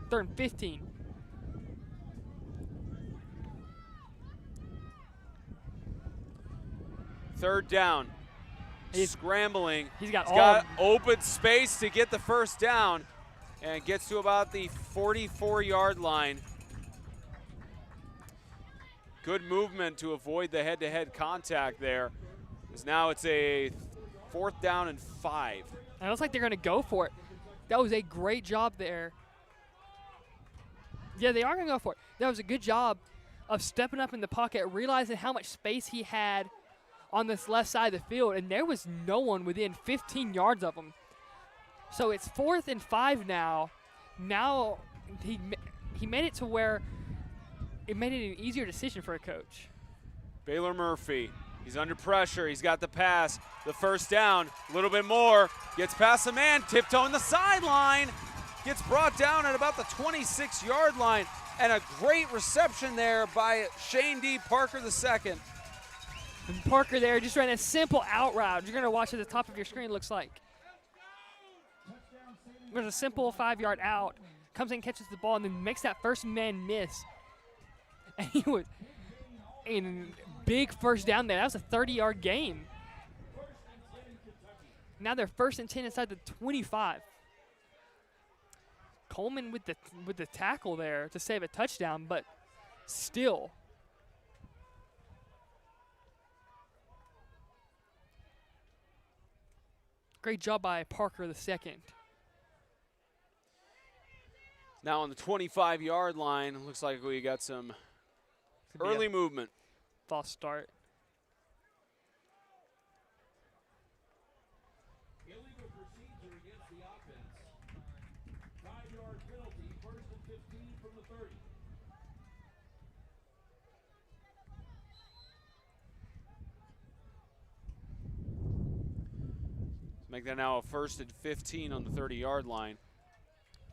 3rd and 15. Third down. Scrambling. He's got open space to get the first down and gets to about the 44-yard line. Good movement to avoid the head-to-head contact there. Because now it's a 4th down and 5. And it looks like they're going to go for it. That was a great job there. Yeah, they are going to go for it. That was a good job of stepping up in the pocket, realizing how much space he had on this left side of the field, and there was no one within 15 yards of him. So it's 4th and 5 now. Now he made it to where it made it an easier decision for a coach. Baylor Murphy, he's under pressure. He's got the pass, the first down, a little bit more. Gets past the man, tiptoeing the sideline. Gets brought down at about the 26-yard line. And a great reception there by Shane D. Parker II. And Parker there just ran a simple out route. You're going to watch at the top of your screen, looks like. There's a simple 5-yard out. Comes in, catches the ball, and then makes that first man miss. And he was in big first down there. That was a 30-yard gain. Now they're 1st and 10 inside the 25. Coleman with the tackle there to save a touchdown, but still. Great job by Parker II. Now on the 25-yard line, looks like we got some early movement. False start. Illegal procedure against the offense. 5-yard penalty, 1st and 15 from the 30. Make that now a 1st and 15 on the 30-yard line.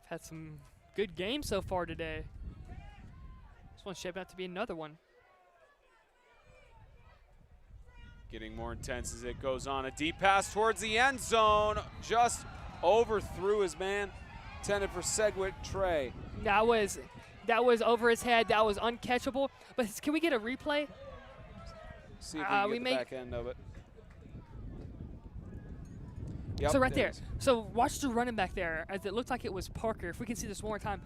Had some good games so far today. This one's shaping out to be another one. Getting more intense as it goes on. A deep pass towards the end zone. Just overthrew his man. Intended for Segwit Trey. That was over his head. That was uncatchable. But can we get a replay? See if we can get the back end of it. Yep, So right there. So watch the running back there, as it looked like it was Parker. If we can see this one more time,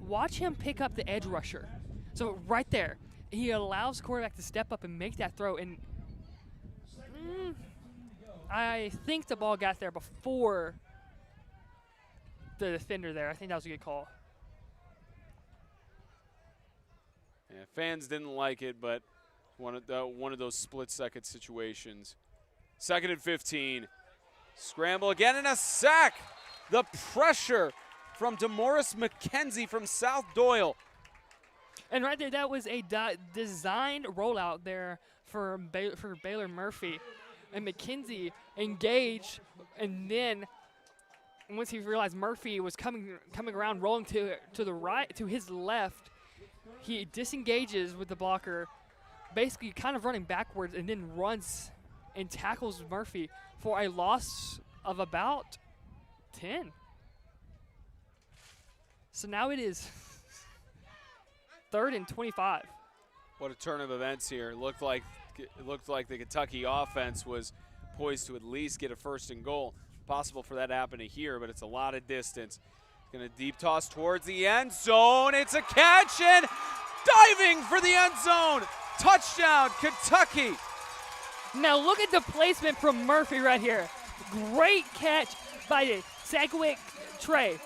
watch him pick up the edge rusher. So right there, he allows the quarterback to step up and make that throw. And I think the ball got there before the defender there. I think that was a good call. Yeah, fans didn't like it, but one of those split-second situations. 2nd and 15. Scramble again and a sack. The pressure from DeMaurice McKenzie from South Doyle. And right there, that was a designed rollout there for Baylor Murphy. And McKenzie engaged, and then once he realized Murphy was coming around, rolling to the right, to his left, he disengages with the blocker, basically kind of running backwards, and then runs and tackles Murphy for a loss of about 10. So now it is 3rd and 25. What a turn of events here. It looked like the Kentucky offense was poised to at least get a 1st and goal. Possible for that to happen here, but it's a lot of distance. Going to deep toss towards the end zone. It's a catch and diving for the end zone. Touchdown, Kentucky. Now look at the placement from Murphy right here. Great catch by Segwit Trey.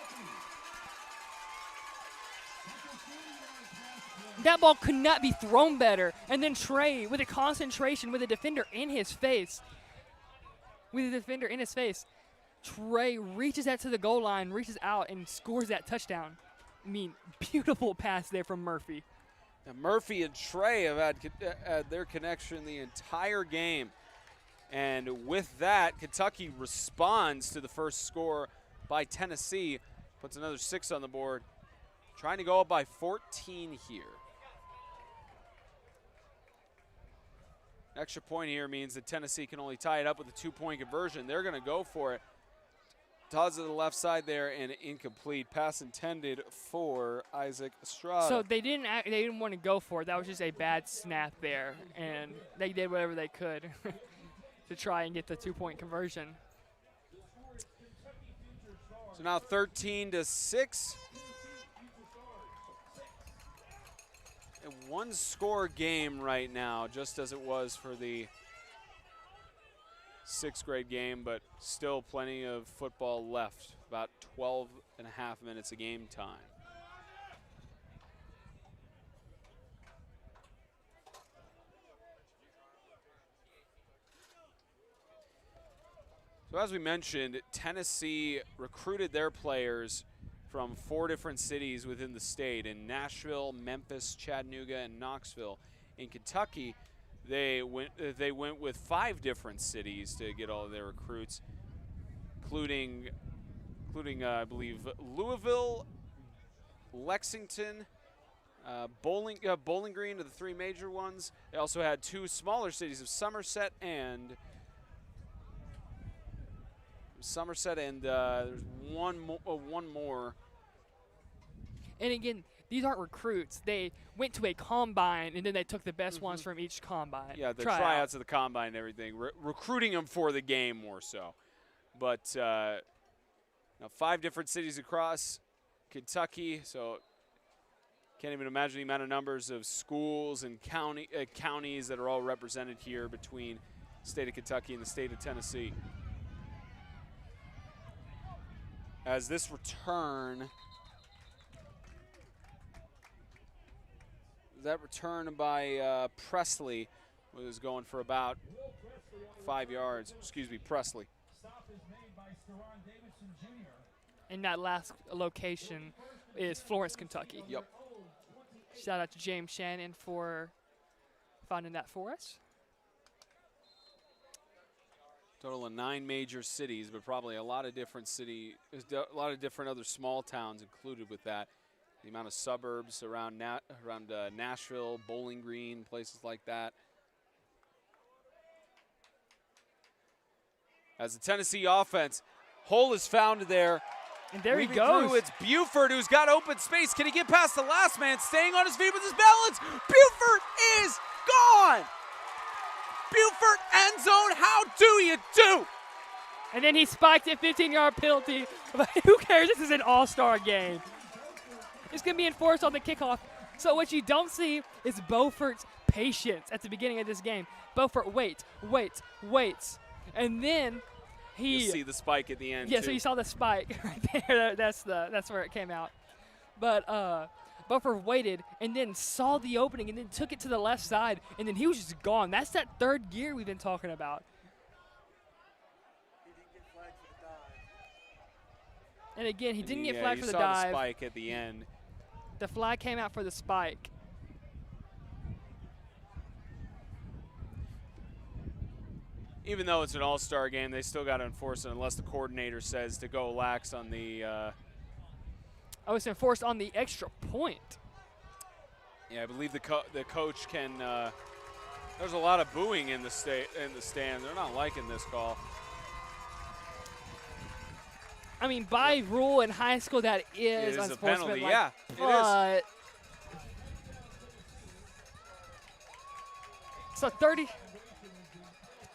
That ball could not be thrown better. And then Trey, with a concentration, with a defender in his face. Trey reaches out to the goal line, reaches out, and scores that touchdown. I mean, beautiful pass there from Murphy. Now Murphy and Trey have had their connection the entire game. And with that, Kentucky responds to the first score by Tennessee, puts another 6 on the board, trying to go up by 14 here. Extra point here means that Tennessee can only tie it up with a 2-point conversion. They're going to go for it. Toss to the left side there and incomplete. Pass intended for Isaac Estrada. So they didn't want to go for it. That was just a bad snap there, and they did whatever they could to try and get the 2-point conversion. So now 13-6. A one-score game right now, just as it was for the 6th grade game, but still plenty of football left. About 12 and a half minutes of game time. So as we mentioned, Tennessee recruited their players from 4 different cities within the state, in Nashville, Memphis, Chattanooga, and Knoxville. In Kentucky, they went with 5 different cities to get all of their recruits, including I believe Louisville, Lexington, Bowling Green are the 3 major ones. They also had 2 smaller cities of Somerset and there's one more. And again, these aren't recruits. They went to a combine, and then they took the best ones from each combine. Yeah, the tryouts of the combine and everything, recruiting them for the game more so. But now 5 different cities across Kentucky, so can't even imagine the amount of numbers of schools and counties that are all represented here between the state of Kentucky and the state of Tennessee. As this return, by Presley was going for about 5 yards. Excuse me, Presley. Stop is made by Steron Davidson Jr. And that last location is Florence, Kentucky. Yep. Shout out to James Shannon for finding that for us. Total of 9 major cities, but probably a lot of different a lot of different other small towns included with that. The amount of suburbs around Nashville, Bowling Green, places like that. As the Tennessee offense, hole is found there. And there he Weaving goes. through, it's Buford who's got open space. Can he get past the last man? Staying on his feet with his balance. Buford is gone. Buford end zone. How do you do? And then he spiked it, 15-yard penalty. But who cares? This is an all-star game. It's going to be enforced on the kickoff. So what you don't see is Beaufort's patience at the beginning of this game. Beaufort waits. And then You see the spike at the end. yeah, too. so you saw the spike right there. That's where it came out. But Beaufort waited and then saw the opening and then took it to the left side, and then he was just gone. That's that third gear we've been talking about. And again, he didn't get flagged for the saw dive. the spike at the end. The flag came out for the spike. Even though it's an all-star game, they still got to enforce it unless the coordinator says to go lax on the. Oh, it's enforced on the extra point. Yeah, I believe the coach can. There's a lot of booing in the stand. They're not liking this call. I mean, by rule in high school, that It is is a unsportsmanlike. penalty. Yeah, it is. But so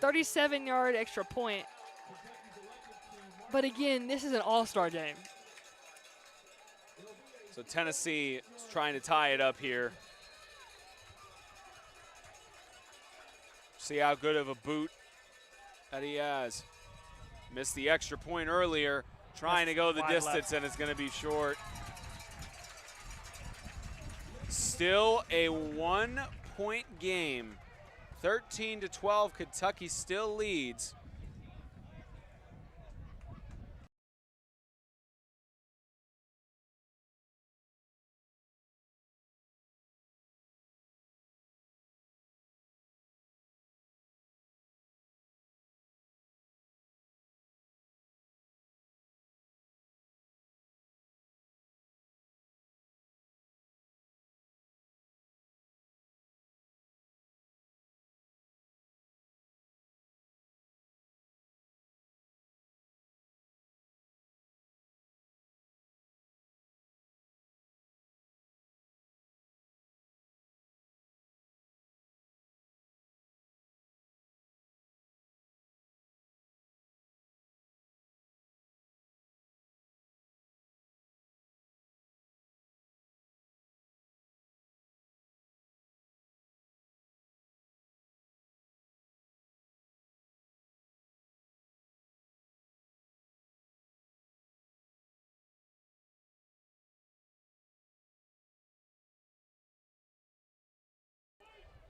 37-yard extra point. But again, this is an all-star game. So Tennessee is trying to tie it up here. See how good of a boot that he has. Missed the extra point earlier, trying to go the wide distance, left. and it's going to be short. Still a 1-point game. 13-12, Kentucky still leads.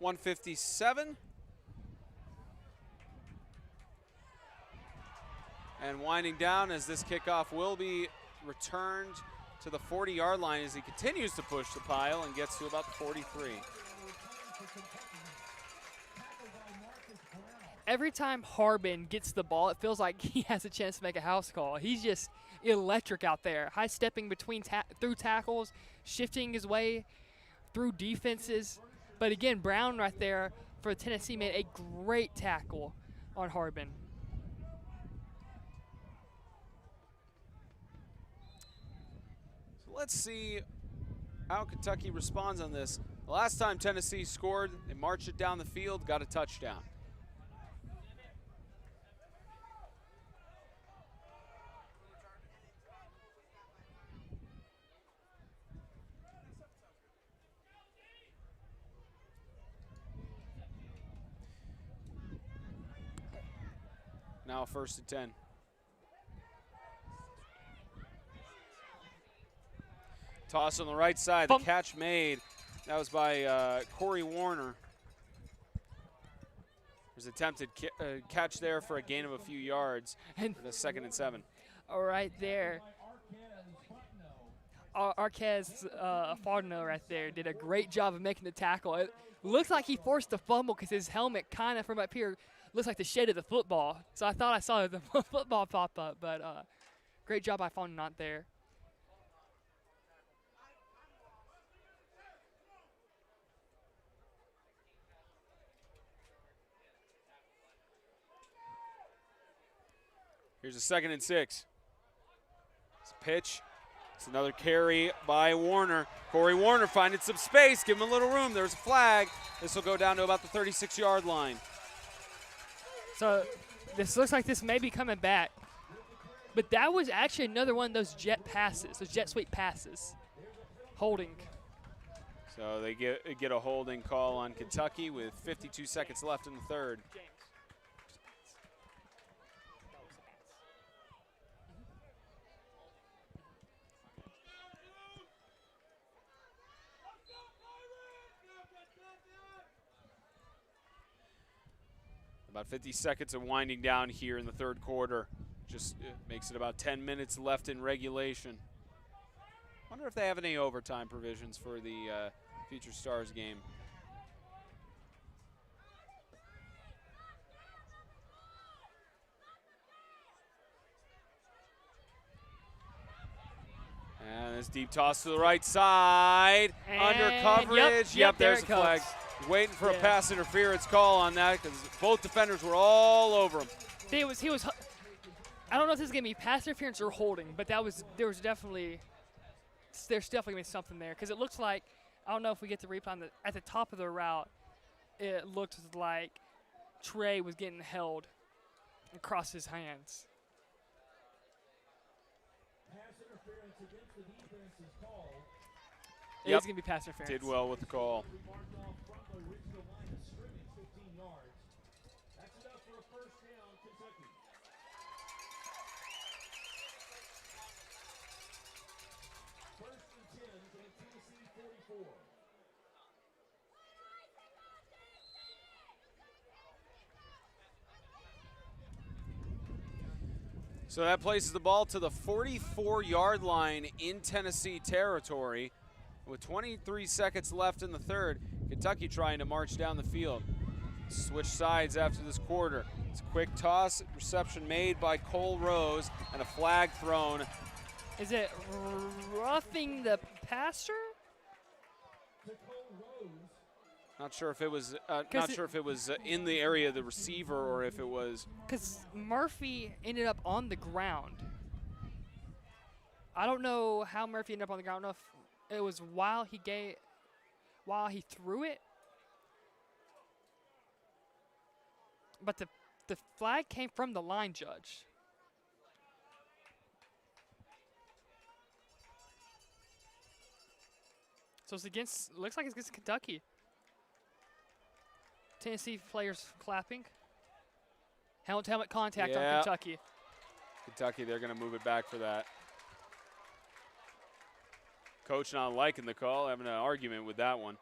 .157. And winding down as this kickoff will be returned to the 40-yard line as he continues to push the pile and gets to about the 43. Every time Harbin gets the ball, it feels like he has a chance to make a house call. He's just electric out there, high stepping between through tackles, shifting his way through defenses. But again, Brown right there for Tennessee made a great tackle on Harbin. So let's see how Kentucky responds on this. The last time Tennessee scored, they marched it down the field, got a touchdown. Now 1st and 10. Toss on the right side, the catch made. That was by Corey Warner. There's an attempted catch there for a gain of a few yards. And for the 2nd and 7. right there, Arquez Fardino right there did a great job of making the tackle. It looks like he forced the fumble because his helmet kind of from up here looks like the shade of the football. So I thought I saw the football pop up, but great job by finding not there. Here's a 2nd and 6. It's a pitch. It's another carry by Warner. Corey Warner finding some space. Give him a little room. There's a flag. This will go down to about the 36-yard line. So this looks like this may be coming back. But that was actually another one of those jet passes, those jet sweep passes. Holding. So they get a holding call on Kentucky with 52 seconds left in the third. About 50 seconds of winding down here in the third quarter. Just makes it about 10 minutes left in regulation. Wonder if they have any overtime provisions for the Future Stars game. And this deep toss to the right side. Under And coverage. yep, there There's it the flag. comes. Waiting for a Yeah. pass interference call on that because both defenders were all over him. He was. I don't know if this is gonna be pass interference or holding, but there's definitely gonna be something there because it looks like, I don't know if we get the replay at the top of the route, it looked like Trey was getting held across his hands. Pass interference against the defense is called. It Yep. is gonna be pass interference. Did well with the call. Marked off from the original line of scrimmage, 15 yards. That's enough for a first down, Kentucky. First and 10 to the Tennessee 44. So that places the ball to the 44-yard line in Tennessee territory. With 23 seconds left in the third, Kentucky trying to march down the field. Switch sides after this quarter. It's a quick toss, reception made by Cole Rose, and a flag thrown. Is it roughing the passer? Not sure if it was it- in the area of the receiver or if it was. Because Murphy ended up on the ground. I don't know how Murphy ended up on the ground. I don't know if it was while he threw it. But the flag came from the line judge. So it's against, looks like it's against Kentucky. Tennessee players clapping. Helmet contact on Yeah. Kentucky. Kentucky, they're going to move it back for that. Coach not liking the call, having an argument with that one.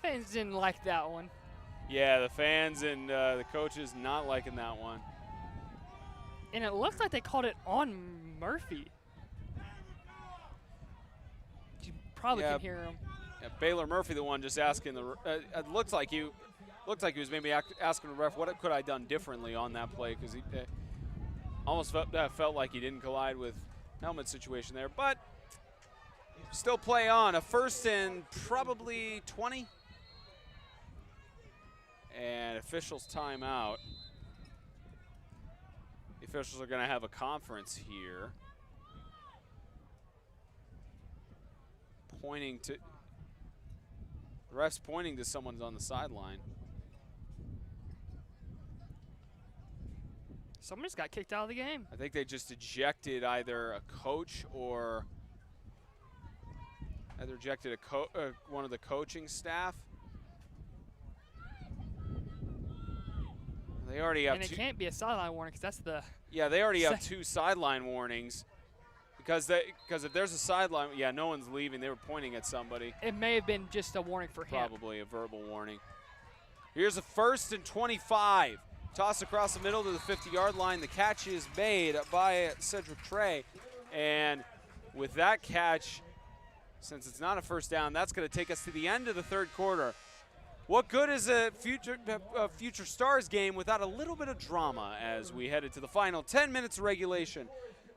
Fans didn't like that one. Yeah, the fans and the coaches not liking that one. And it looks like they called it on Murphy. You probably Yeah. can hear him. Yeah, Baylor Murphy, the one just asking the. It looks like he was maybe asking the ref, what could I done differently on that play, because he almost felt like he didn't collide with helmet situation there, but still play on. A first and probably 20, and officials timeout. The officials are going to have a conference here, pointing to. The ref's pointing to someone's on the sideline. Someone just got kicked out of the game. I think they just ejected either a coach or one of the coaching staff. They already have And it two. can't be a sideline warning because that's the. Yeah, they already have two sideline warnings. Because if there's a sideline, yeah, no one's leaving. They were pointing at somebody. It may have been just a warning for him. Probably a verbal warning. Here's a first and 25. Toss across the middle to the 50-yard line. The catch is made by Cedric Trey. And with that catch, since it's not a first down, that's going to take us to the end of the third quarter. What good is a future Stars game without a little bit of drama as we headed to the final 10 minutes of regulation?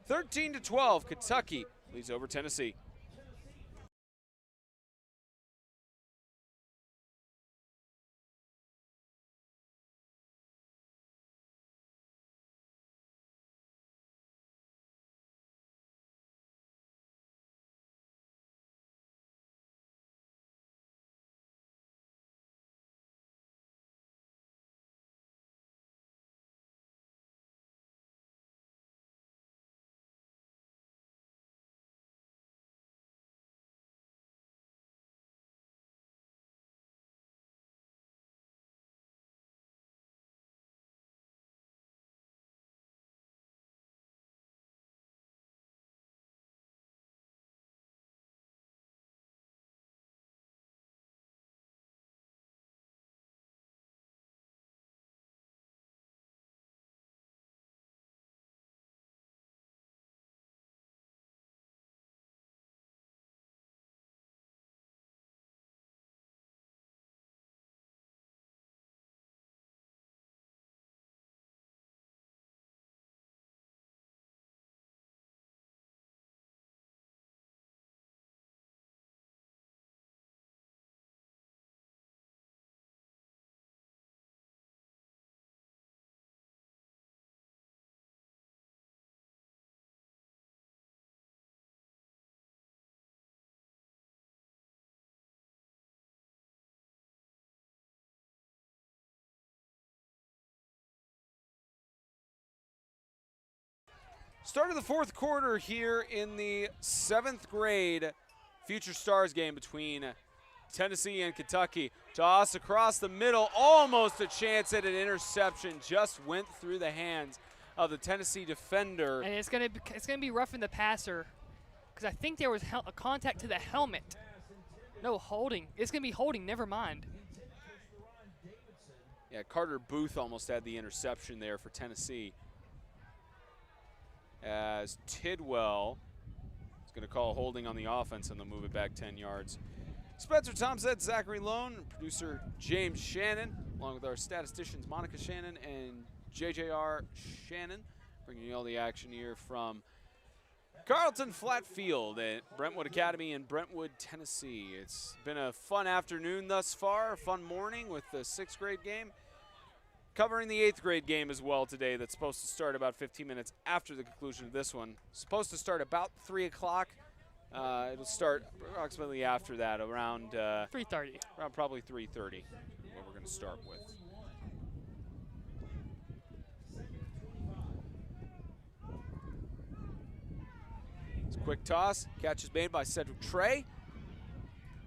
13-12, Kentucky leads over Tennessee. Start of the fourth quarter here in the 7th grade Future Stars game between Tennessee and Kentucky. Toss across the middle, almost a chance at an interception, just went through the hands of the Tennessee defender. And it's gonna be roughing the passer, because I think there was a contact to the helmet. No, holding. It's gonna be holding. Never mind. Yeah, Carter Booth almost had the interception there for Tennessee, as Tidwell is going to call holding on the offense, and they'll move it back 10 yards. Spencer Thompson, Zachary Lone, producer James Shannon, along with our statisticians Monica Shannon and JJR Shannon, bringing you all the action here from Carlton Flat Field at Brentwood Academy in Brentwood, Tennessee. It's been a fun afternoon thus far, a fun morning with the 6th grade game. Covering the 8th grade game as well today that's supposed to start about 15 minutes after the conclusion of this one. Supposed to start about 3 o'clock. It'll start approximately after that, around 3:30. Around probably 3:30, what we're going to start with. It's a quick toss. Catch is made by Cedric Trey.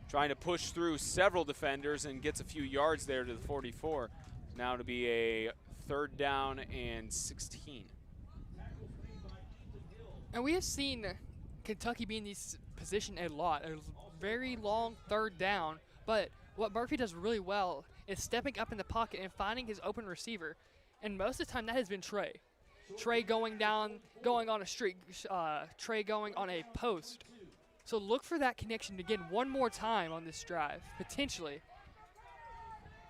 Trying to push through several defenders and gets a few yards there to the 44. Now to be a 3rd down and 16. And we have seen Kentucky be in this position a lot. A very long 3rd down. But what Murphy does really well is stepping up in the pocket and finding his open receiver. And most of the time that has been Trey. Trey going on a streak. Trey going on a post. So look for that connection again one more time on this drive, potentially.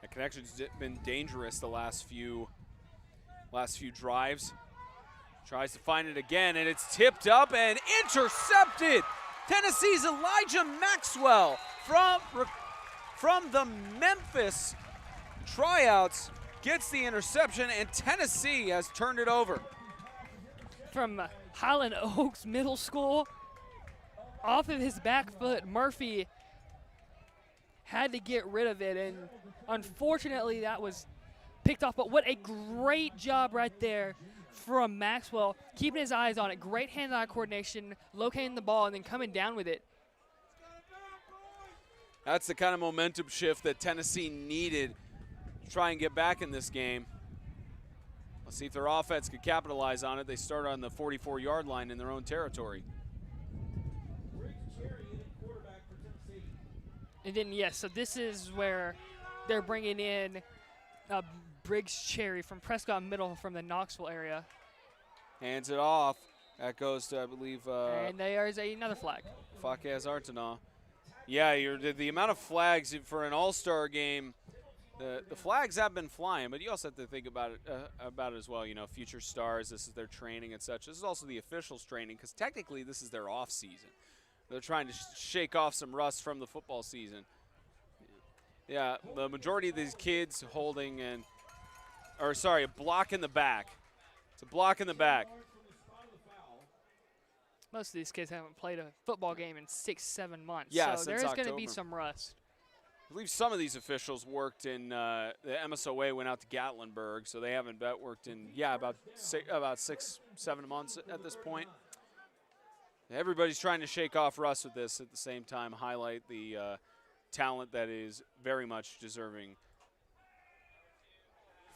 The connection's been dangerous the last few drives. Tries to find it again, and it's tipped up and intercepted. Tennessee's Elijah Maxwell from the Memphis tryouts gets the interception, and Tennessee has turned it over. From Highland Oaks Middle School, off of his back foot, Murphy had to get rid of it, and unfortunately that was picked off. But what a great job right there from Maxwell, keeping his eyes on it. Great hand-eye coordination, locating the ball, and then coming down with it. That's the kind of momentum shift that Tennessee needed to try and get back in this game. Let's see if their offense could capitalize on it. They start on the 44-yard line in their own territory. And then, yes, so this is where they're bringing in Briggs Cherry from Prescott Middle from the Knoxville area. Hands it off. That goes to, I believe, And there's another flag. Fakez Artenaw. Yeah, the amount of flags for an all-star game, the flags have been flying, but you also have to think about it as well. You know, future stars, this is their training and such. This is also the officials' training because technically this is their off season. They're trying to shake off some rust from the football season. Yeah, the majority of these kids holding a block in the back. It's a block in the back. Most of these kids haven't played a football game in 6-7 months. Yeah, so since there's going to be October. some rust. I believe some of these officials worked in the MSOA, went out to Gatlinburg, so they haven't worked in about 6-7 months at this point. Everybody's trying to shake off rust with this at the same time, highlight the talent that is very much deserving.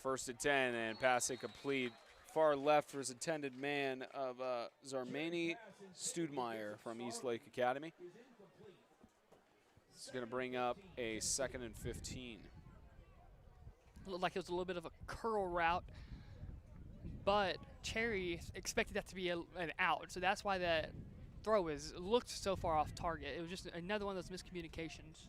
1st and 10, and pass incomplete. Far left was intended man of Zarmani Studmeyer from East Lake Academy. This is going to bring up a 2nd and 15. Looked like it was a little bit of a curl route, but Cherry expected that to be an out, so that's why that throw looked so far off target. It was just another one of those miscommunications.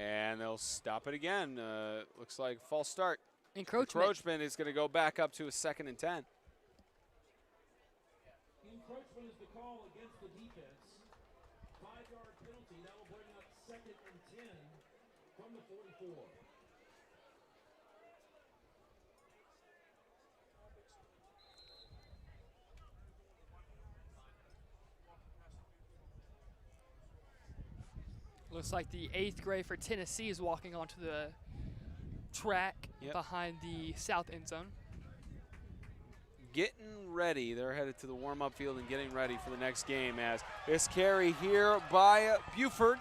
And they'll stop it again. Looks like false start. Encroachment. Is going to go back up to a 2nd and 10. Encroachment is the call against the defense. 5-yard penalty. That will bring up 2nd and 10 from the 44. Looks like the 8th grade for Tennessee is walking onto the track behind the south end zone. Getting ready. They're headed to the warm-up field and getting ready for the next game as this carry here by Buford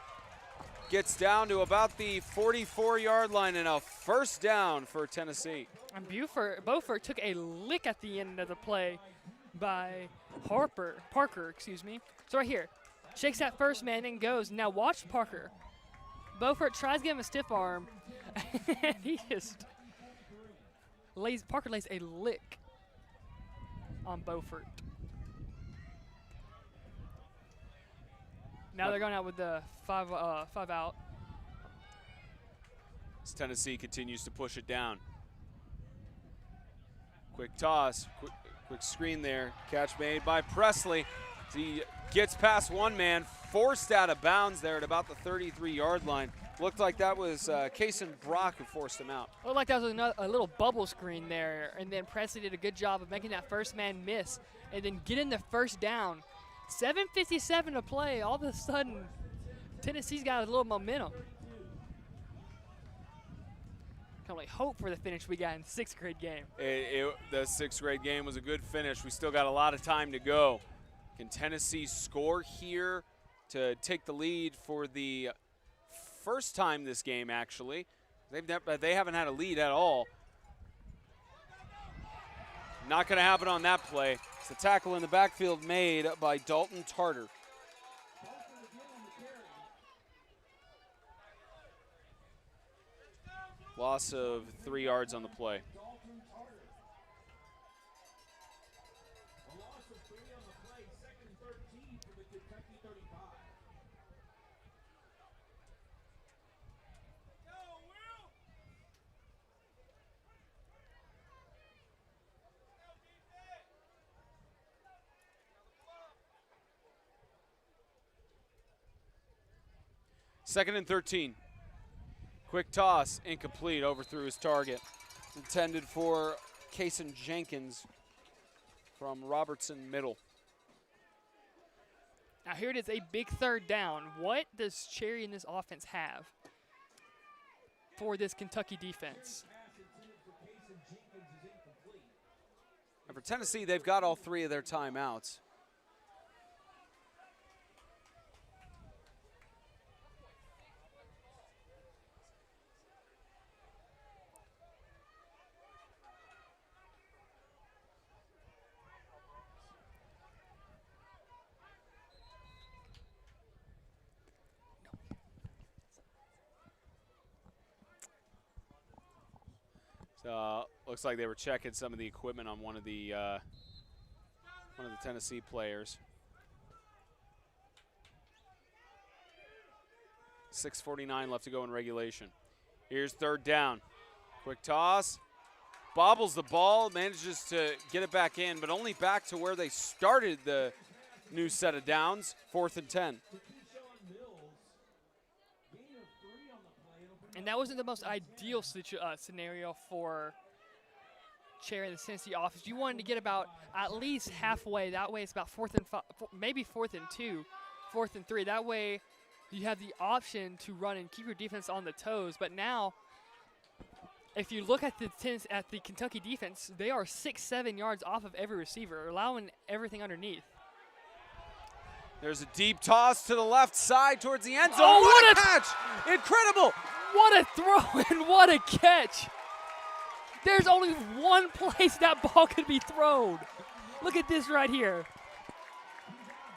gets down to about the 44-yard line and a 1st down for Tennessee. And Beaufort took a lick at the end of the play by Parker, excuse me. So right here, shakes that first man and goes. Now watch Parker. Beaufort tries to give him a stiff arm. And he just Parker lays a lick on Beaufort. Now they're going out with the five out. As Tennessee continues to push it down. Quick toss, quick screen there. Catch made by Presley. He gets past one man, forced out of bounds there at about the 33-yard line. Looked like that was Kason Brock who forced him out. Looked like that was a little bubble screen there, and then Presley did a good job of making that first man miss and then getting the 1st down. 7:57 to play. All of a sudden, Tennessee's got a little momentum. Can only hope for the finish we got in the 6th grade game. The 6th grade game was a good finish. We still got a lot of time to go. Can Tennessee score here to take the lead for the first time this game, actually? They haven't had a lead at all. Not going to happen on that play. It's the tackle in the backfield made by Dalton Tarter. Loss of 3 yards on the play. Second and 13. Quick toss, incomplete, overthrew his target. Intended for Kason Jenkins from Robertson Middle. Now here it is, a big 3rd down. What does Cherry in this offense have for this Kentucky defense? And for Tennessee, they've got all 3 of their timeouts. So looks like they were checking some of the equipment on one of the Tennessee players. 6:49 left to go in regulation. Here's third down. Quick toss. Bobbles the ball, manages to get it back in, but only back to where they started the new set of downs, 4th and 10. And that wasn't the most ideal scenario for Cherry in the Tennessee offense. You wanted to get about at least halfway. That way it's about 4th and 5, maybe 4th and 2, 4th and 3. That way you have the option to run and keep your defense on the toes. But now, if you look at the Kentucky defense, they are 6-7 yards off of every receiver, allowing everything underneath. There's a deep toss to the left side towards the end zone. Oh, what a catch! Incredible! What a throw and what a catch! There's only one place that ball could be thrown. Look at this right here.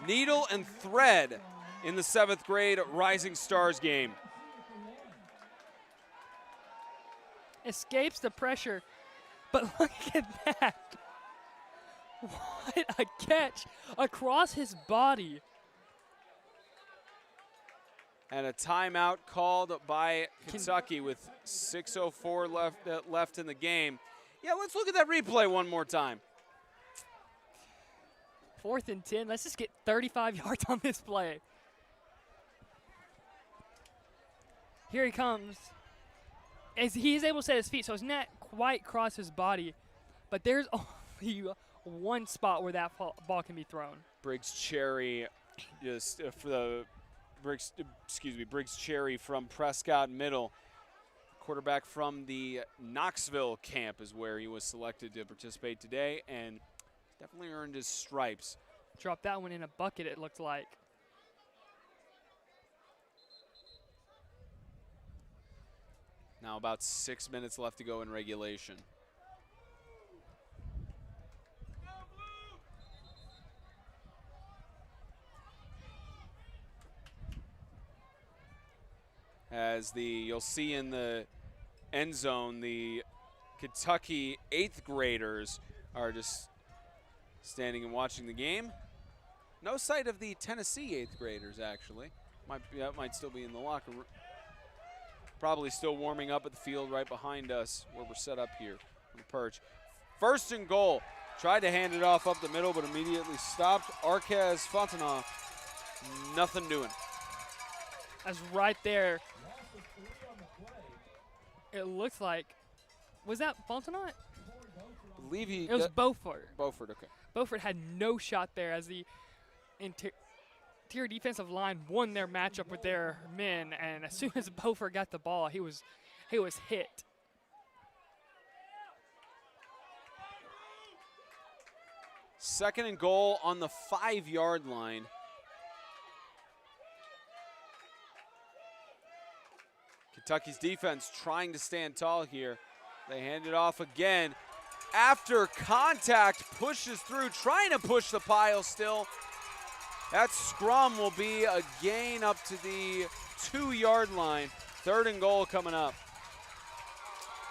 Needle and thread in the 7th grade Rising Stars game. Escapes the pressure, but look at that. What a catch across his body. And a timeout called by Kentucky with 6:04 left in the game. Yeah, let's look at that replay one more time. 4th and 10. Let's just get 35 yards on this play. Here he comes. As he is able to set his feet, so it's not quite cross his body, but there's only one spot where that ball can be thrown. Briggs Cherry, just for the Briggs Cherry from Prescott Middle, quarterback from the Knoxville camp is where he was selected to participate today, and definitely earned his stripes. Dropped that one in a bucket, it looked like. Now about 6 minutes left to go in regulation. As you'll see in the end zone, the Kentucky 8th graders are just standing and watching the game. No sight of the Tennessee 8th graders, actually. That might still be in the locker room. Probably still warming up at the field right behind us where we're set up here on the perch. 1st and goal. Tried to hand it off up the middle, but immediately stopped. Arquez Fontana, nothing doing. That's right there. It looks like, was that Fontenot? I believe It was Beaufort. Beaufort, okay. Beaufort had no shot there as the interior defensive line won their matchup with their men, and as soon as Beaufort got the ball, he was hit. Second and goal on the 5-yard line. Kentucky's defense trying to stand tall here. They hand it off again. After contact, pushes through, trying to push the pile still. That scrum will be a gain up to the 2-yard line. 3rd and goal coming up.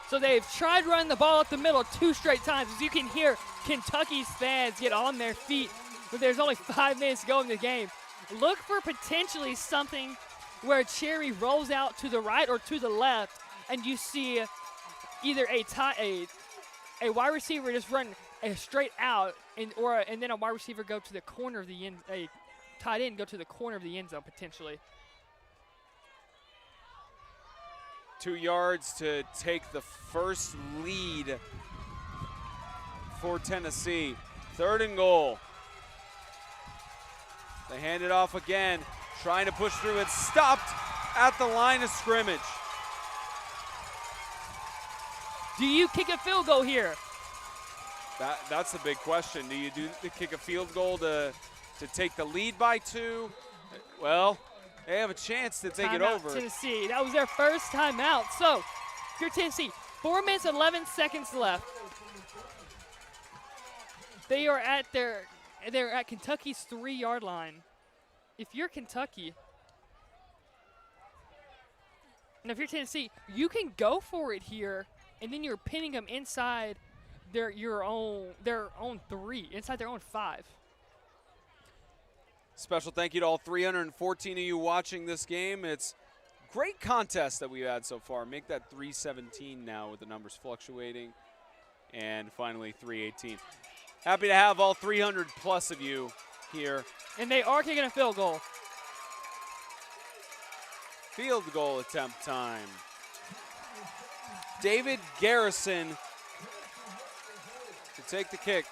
So they've tried running the ball up the middle 2 straight times. As you can hear, Kentucky's fans get on their feet, but there's only 5 minutes to go in the game. Look for potentially something where Cherry rolls out to the right or to the left, and you see either a wide receiver just run straight out, and then a wide receiver go to the corner of the end, a tight end go to the corner of the end zone potentially. 2 yards to take the first lead for Tennessee. 3rd and goal. They hand it off again, trying to push through. It's stopped at the line of scrimmage. Do you kick a field goal here? That's the big question. Do you kick a field goal to take the lead by 2? Well, they have a chance to take it over. Tennessee. That was their first timeout. So, if you're Tennessee, 4 minutes, 11 seconds left. They're at Kentucky's 3-yard line. If you're Kentucky, and if you're Tennessee, you can go for it here and then you're pinning them inside their own 3, inside their own 5. Special thank you to all 314 of you watching this game. It's great contest that we've had so far. Make that 317 now with the numbers fluctuating. And finally 318. Happy to have all 300 plus of you here. And they are kicking a field goal. Field goal attempt time. David Garrison to take the kick.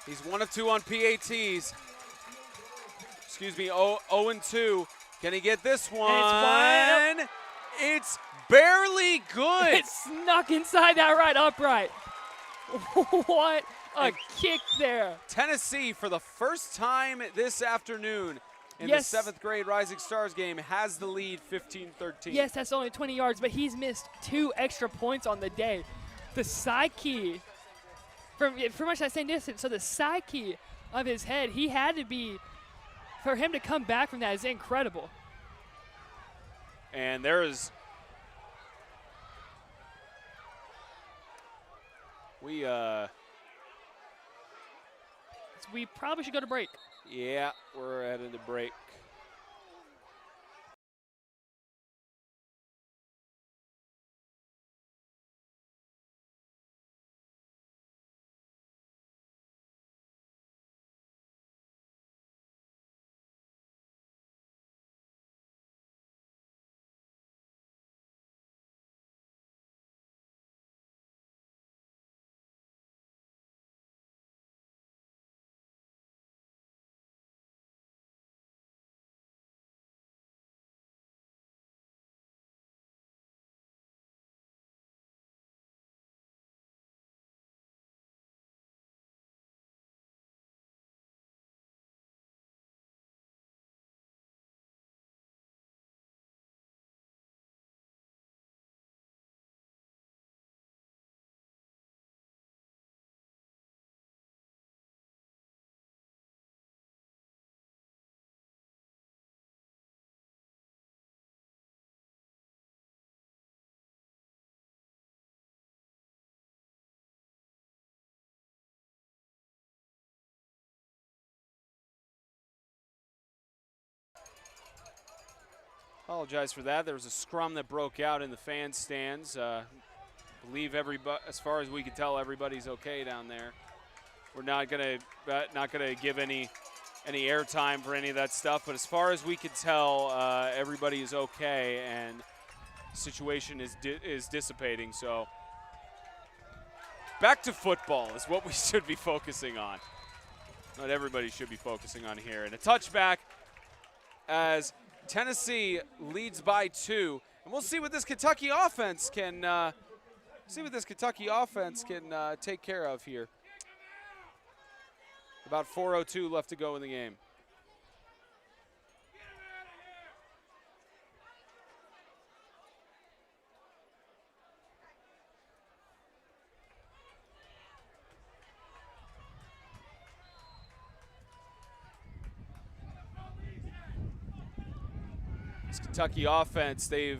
He's 1 of 2 on PATs. Excuse me, 0-2. Can he get this one? It's barely good. It snuck inside that right upright. What a kick there. Tennessee, for the first time this afternoon in Yes. the 7th grade Rising Stars game, has the lead 15-13. Yes, that's only 20 yards, but he's missed 2 extra points on the day. The psyche, from pretty much that same distance, so the psyche of his head, he had to be, for him to come back from that is incredible. And there is, we probably should go to break. yeah, we're heading to break. Apologize for that. There was a scrum that broke out in the fan stands. Believe everybody, as far as we can tell, everybody's okay down there. We're not gonna give any airtime for any of that stuff. But as far as we can tell, everybody is okay, and the situation is dissipating. So back to football is what we should be focusing on. What everybody should be focusing on here. And a touchback as Tennessee leads by 2, and we'll see what this Kentucky offense can take care of here. About 4:02 left to go in the game. This Kentucky offense, they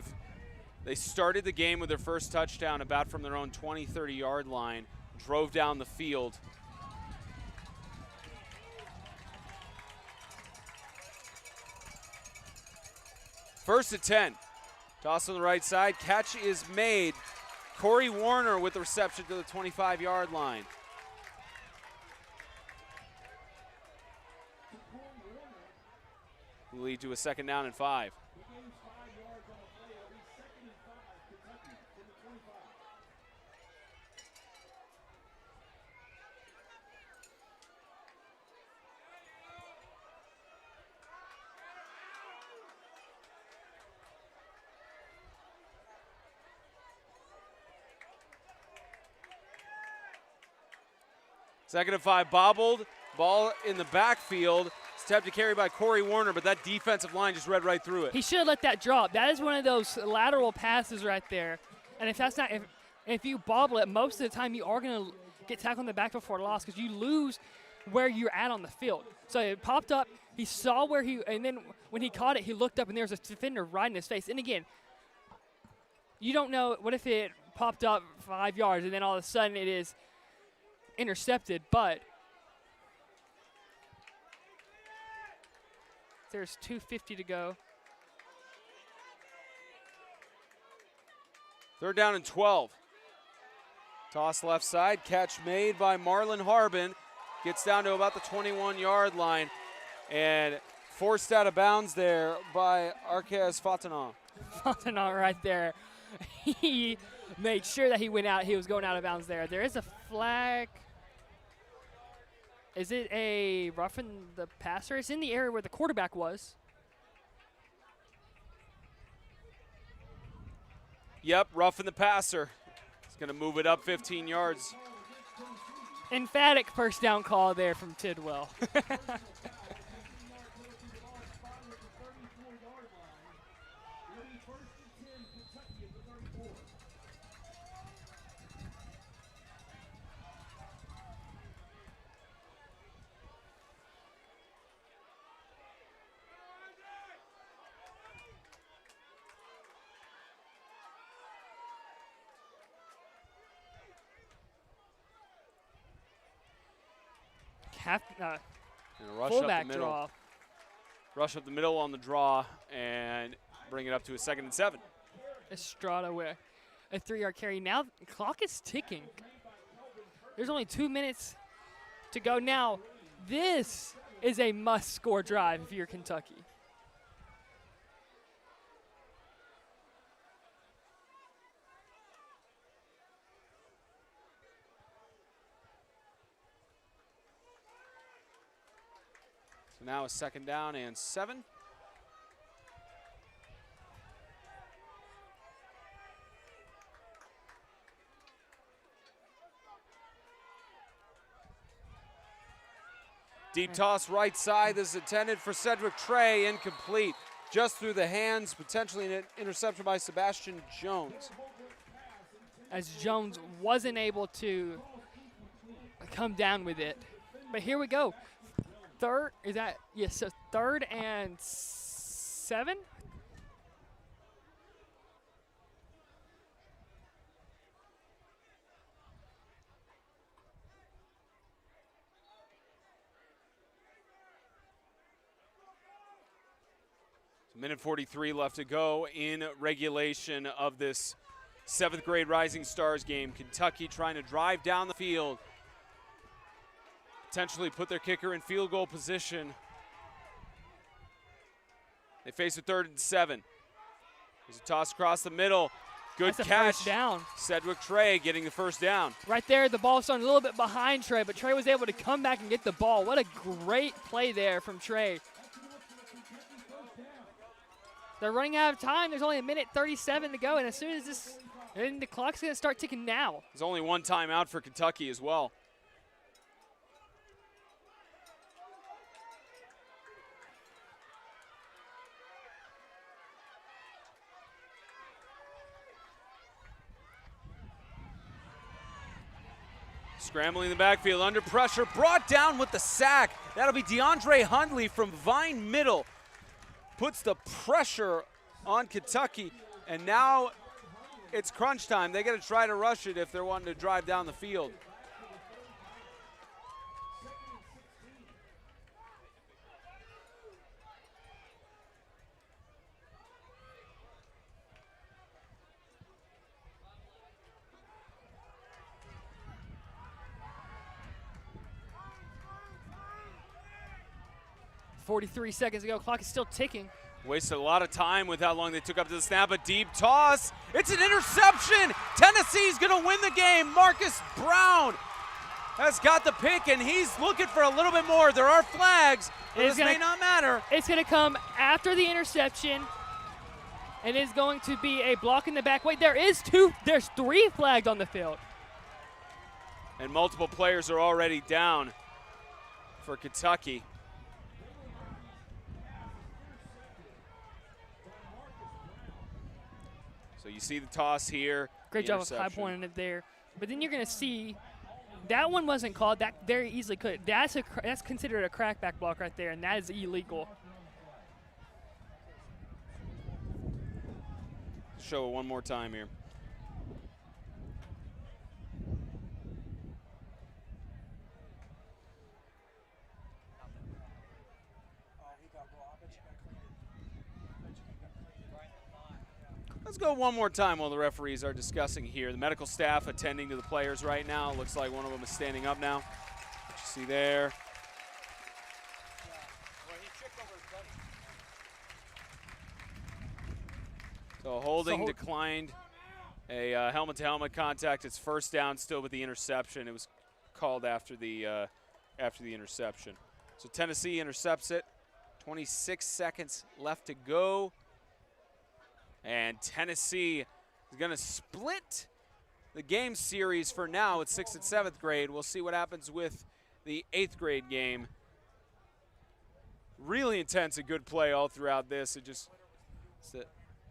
started the game with their first touchdown about from their own 20, 30-yard line, drove down the field. First and 10. Toss on the right side. Catch is made. Corey Warner with the reception to the 25-yard line. Will lead to a 2nd down and 5. Second and 5, bobbled. Ball in the backfield. Step to carry by Corey Warner, but that defensive line just read right through it. He should have let that drop. That is one of those lateral passes right there. And if you bobble it, most of the time you are going to get tackled in the backfield for a loss because you lose where you're at on the field. So it popped up. He saw and then when he caught it, he looked up and there was a defender right in his face. And again, you don't know, what if it popped up 5 yards, and then all of a sudden it is intercepted, but there's 2:50 to go. 3rd down and 12. Toss left side, catch made by Marlon Harbin. Gets down to about the 21-yard line and forced out of bounds there by Arquez Fatanon. Fontenot right there. He made sure that he was going out of bounds there. There is a flag. Is it a roughing the passer? It's in the area where the quarterback was. Yep, roughing the passer. He's going to move it up 15 yards. Emphatic first down call there from Tidwell. Rush Fullback up the middle. draw. Rush up the middle on the draw and bring it up to a 2nd and 7. Estrada with a 3-yard carry. Now the clock is ticking. There's only 2 minutes to go. Now, this is a must-score drive if you're Kentucky. So now a 2nd down and 7. Deep toss right side. This is intended for Cedric Trey. Incomplete. Just through the hands. Potentially an interception by Sebastian Jones. As Jones wasn't able to come down with it. But here we go. So 3rd and 7? Minute 43 left to go in regulation of this 7th grade Rising Stars game. Kentucky trying to drive down the field. Potentially put their kicker in field goal position. They face a 3rd and 7. There's a toss across the middle. Good That's a catch. first down. Cedric Trey getting the 1st down. Right there, the ball started a little bit behind Trey, but Trey was able to come back and get the ball. What a great play there from Trey. They're running out of time. There's only a minute 37 to go, and as soon as the clock's going to start ticking now. There's only one timeout for Kentucky as well. Scrambling in the backfield, under pressure, brought down with the sack. That'll be DeAndre Hundley from Vine Middle. Puts the pressure on Kentucky, and now it's crunch time. They got to try to rush it if they're wanting to drive down the field. .43 seconds ago. Clock is still ticking. Wasted a lot of time with how long they took up to the snap. A deep toss. It's an interception. Tennessee's going to win the game. Marcus Brown has got the pick, and he's looking for a little bit more. There are flags, but this may not matter. It's going to come after the interception, and it's going to be a block in the back. Wait, there's 3 flags on the field. And multiple players are already down for Kentucky. So you see the toss here. Great job of high pointing it there. But then you're going to see that one wasn't called. That very easily could. That's considered a crackback block right there, and that is illegal. Show it one more time here. Let's go one more time while the referees are discussing here. The medical staff attending to the players right now. Looks like one of them is standing up now. What you see there. So holding declined. A helmet-to-helmet contact. It's first down still with the interception. It was called after the interception. So Tennessee intercepts it. 26 seconds left to go. And Tennessee is going to split the game series for now with 6th and 7th grade. We'll see what happens with the 8th grade game. Really intense and good play all throughout this.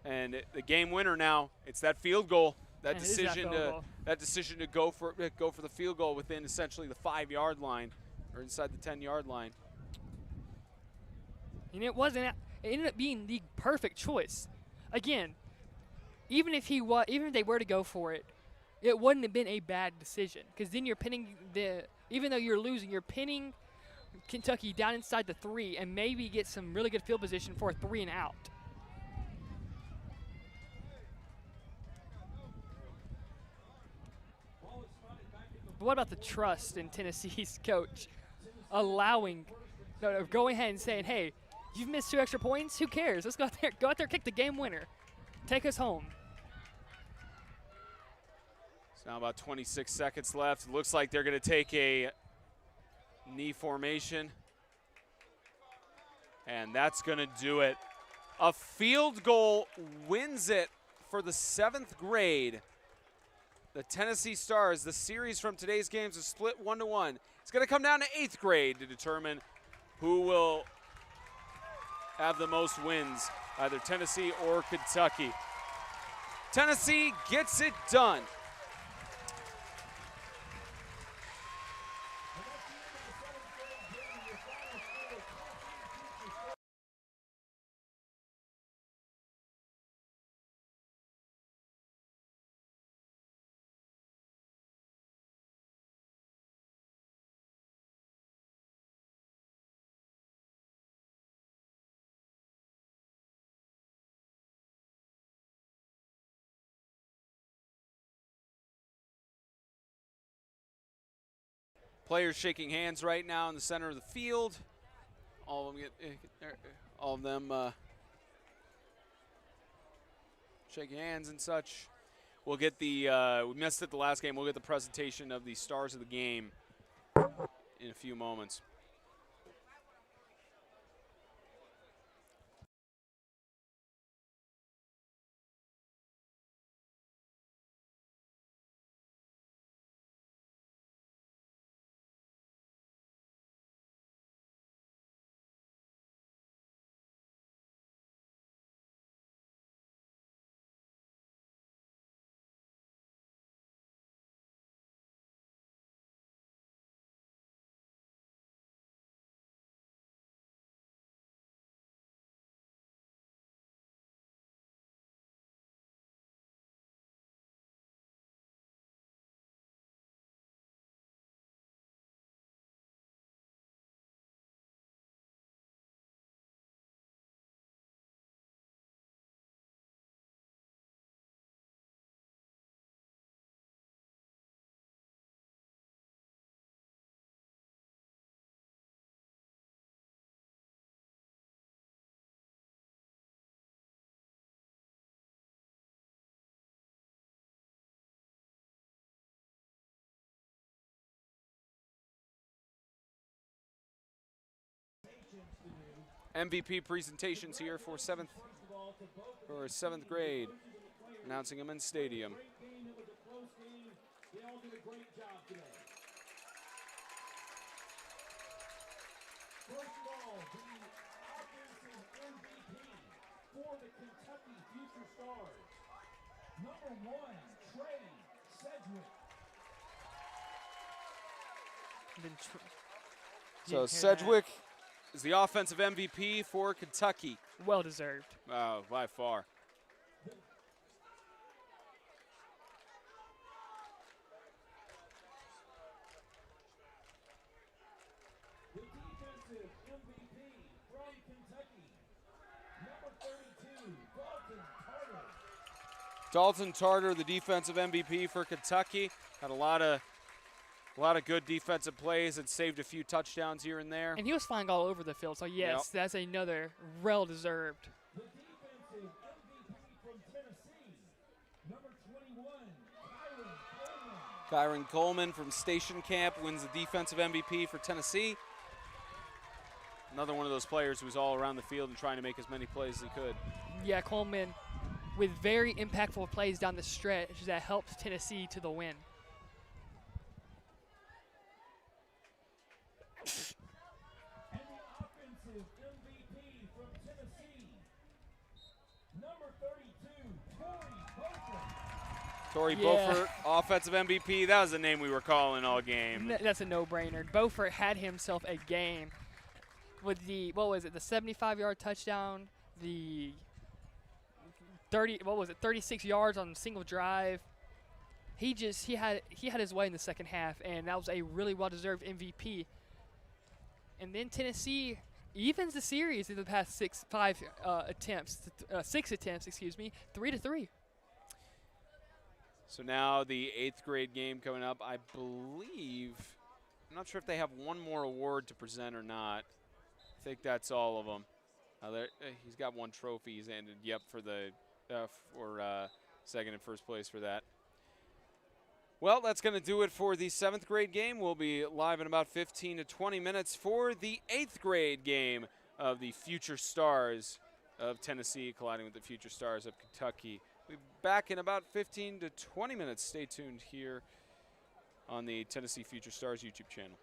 And the game winner now, it's that field goal. That decision to go for the field goal within essentially the 5-yard line or inside the 10-yard line. And it ended up being the perfect choice. Again, even if they were to go for it, it wouldn't have been a bad decision, because then you're pinning even though you're losing, you're pinning Kentucky down inside the 3 and maybe get some really good field position for a 3 and out. But what about the trust in Tennessee's coach going ahead and saying, hey, you've missed 2 extra points? Who cares? Let's go out there, kick the game winner. Take us home. So now about 26 seconds left. It looks like they're going to take a knee formation. And that's going to do it. A field goal wins it for the 7th grade. The Tennessee Stars, the series from today's games is split 1-1. It's going to come down to 8th grade to determine who will have the most wins, either Tennessee or Kentucky. Tennessee gets it done. Players shaking hands right now in the center of the field. All of them shaking hands and such. We'll get we missed it the last game. We'll get the presentation of the stars of the game in a few moments. MVP presentations here for 7th grade, announcing them in stadium. First of all, the offensive MVP for the Kentucky Future Stars. Number 1, Trey Sedgwick. So Sedgwick is the offensive MVP for Kentucky. Well deserved. By far. The defensive MVP from Kentucky. Number 32, Dalton Carter. Dalton Tarter, the defensive MVP for Kentucky, had a lot of good defensive plays and saved a few touchdowns here and there. And he was flying all over the field, so yes, that's another well-deserved. The defensive MVP from Tennessee, number 21, Kyron Coleman. Kyron Coleman from Station Camp wins the defensive MVP for Tennessee. Another one of those players who was all around the field and trying to make as many plays as he could. Yeah, Coleman with very impactful plays down the stretch that helped Tennessee to the win. And the offensive MVP from Tennessee, number 32, Tory Beaufort. Tory Beaufort, offensive MVP. That was the name we were calling all game. That's a no-brainer. Beaufort had himself a game with the, what was it, the 75-yard touchdown, the 36 yards on a single drive. He had his way in the second half, and that was a really well-deserved MVP. And then Tennessee evens the series in the past six attempts, 3-3. So now the 8th grade game coming up. I believe, I'm not sure if they have one more award to present or not. I think that's all of them. He's got one trophy he's handed. Yep, for the second and first place for that. Well, that's going to do it for the 7th grade game. We'll be live in about 15 to 20 minutes for the 8th grade game of the Future Stars of Tennessee colliding with the Future Stars of Kentucky. We'll be back in about 15 to 20 minutes. Stay tuned here on the Tennessee Future Stars YouTube channel.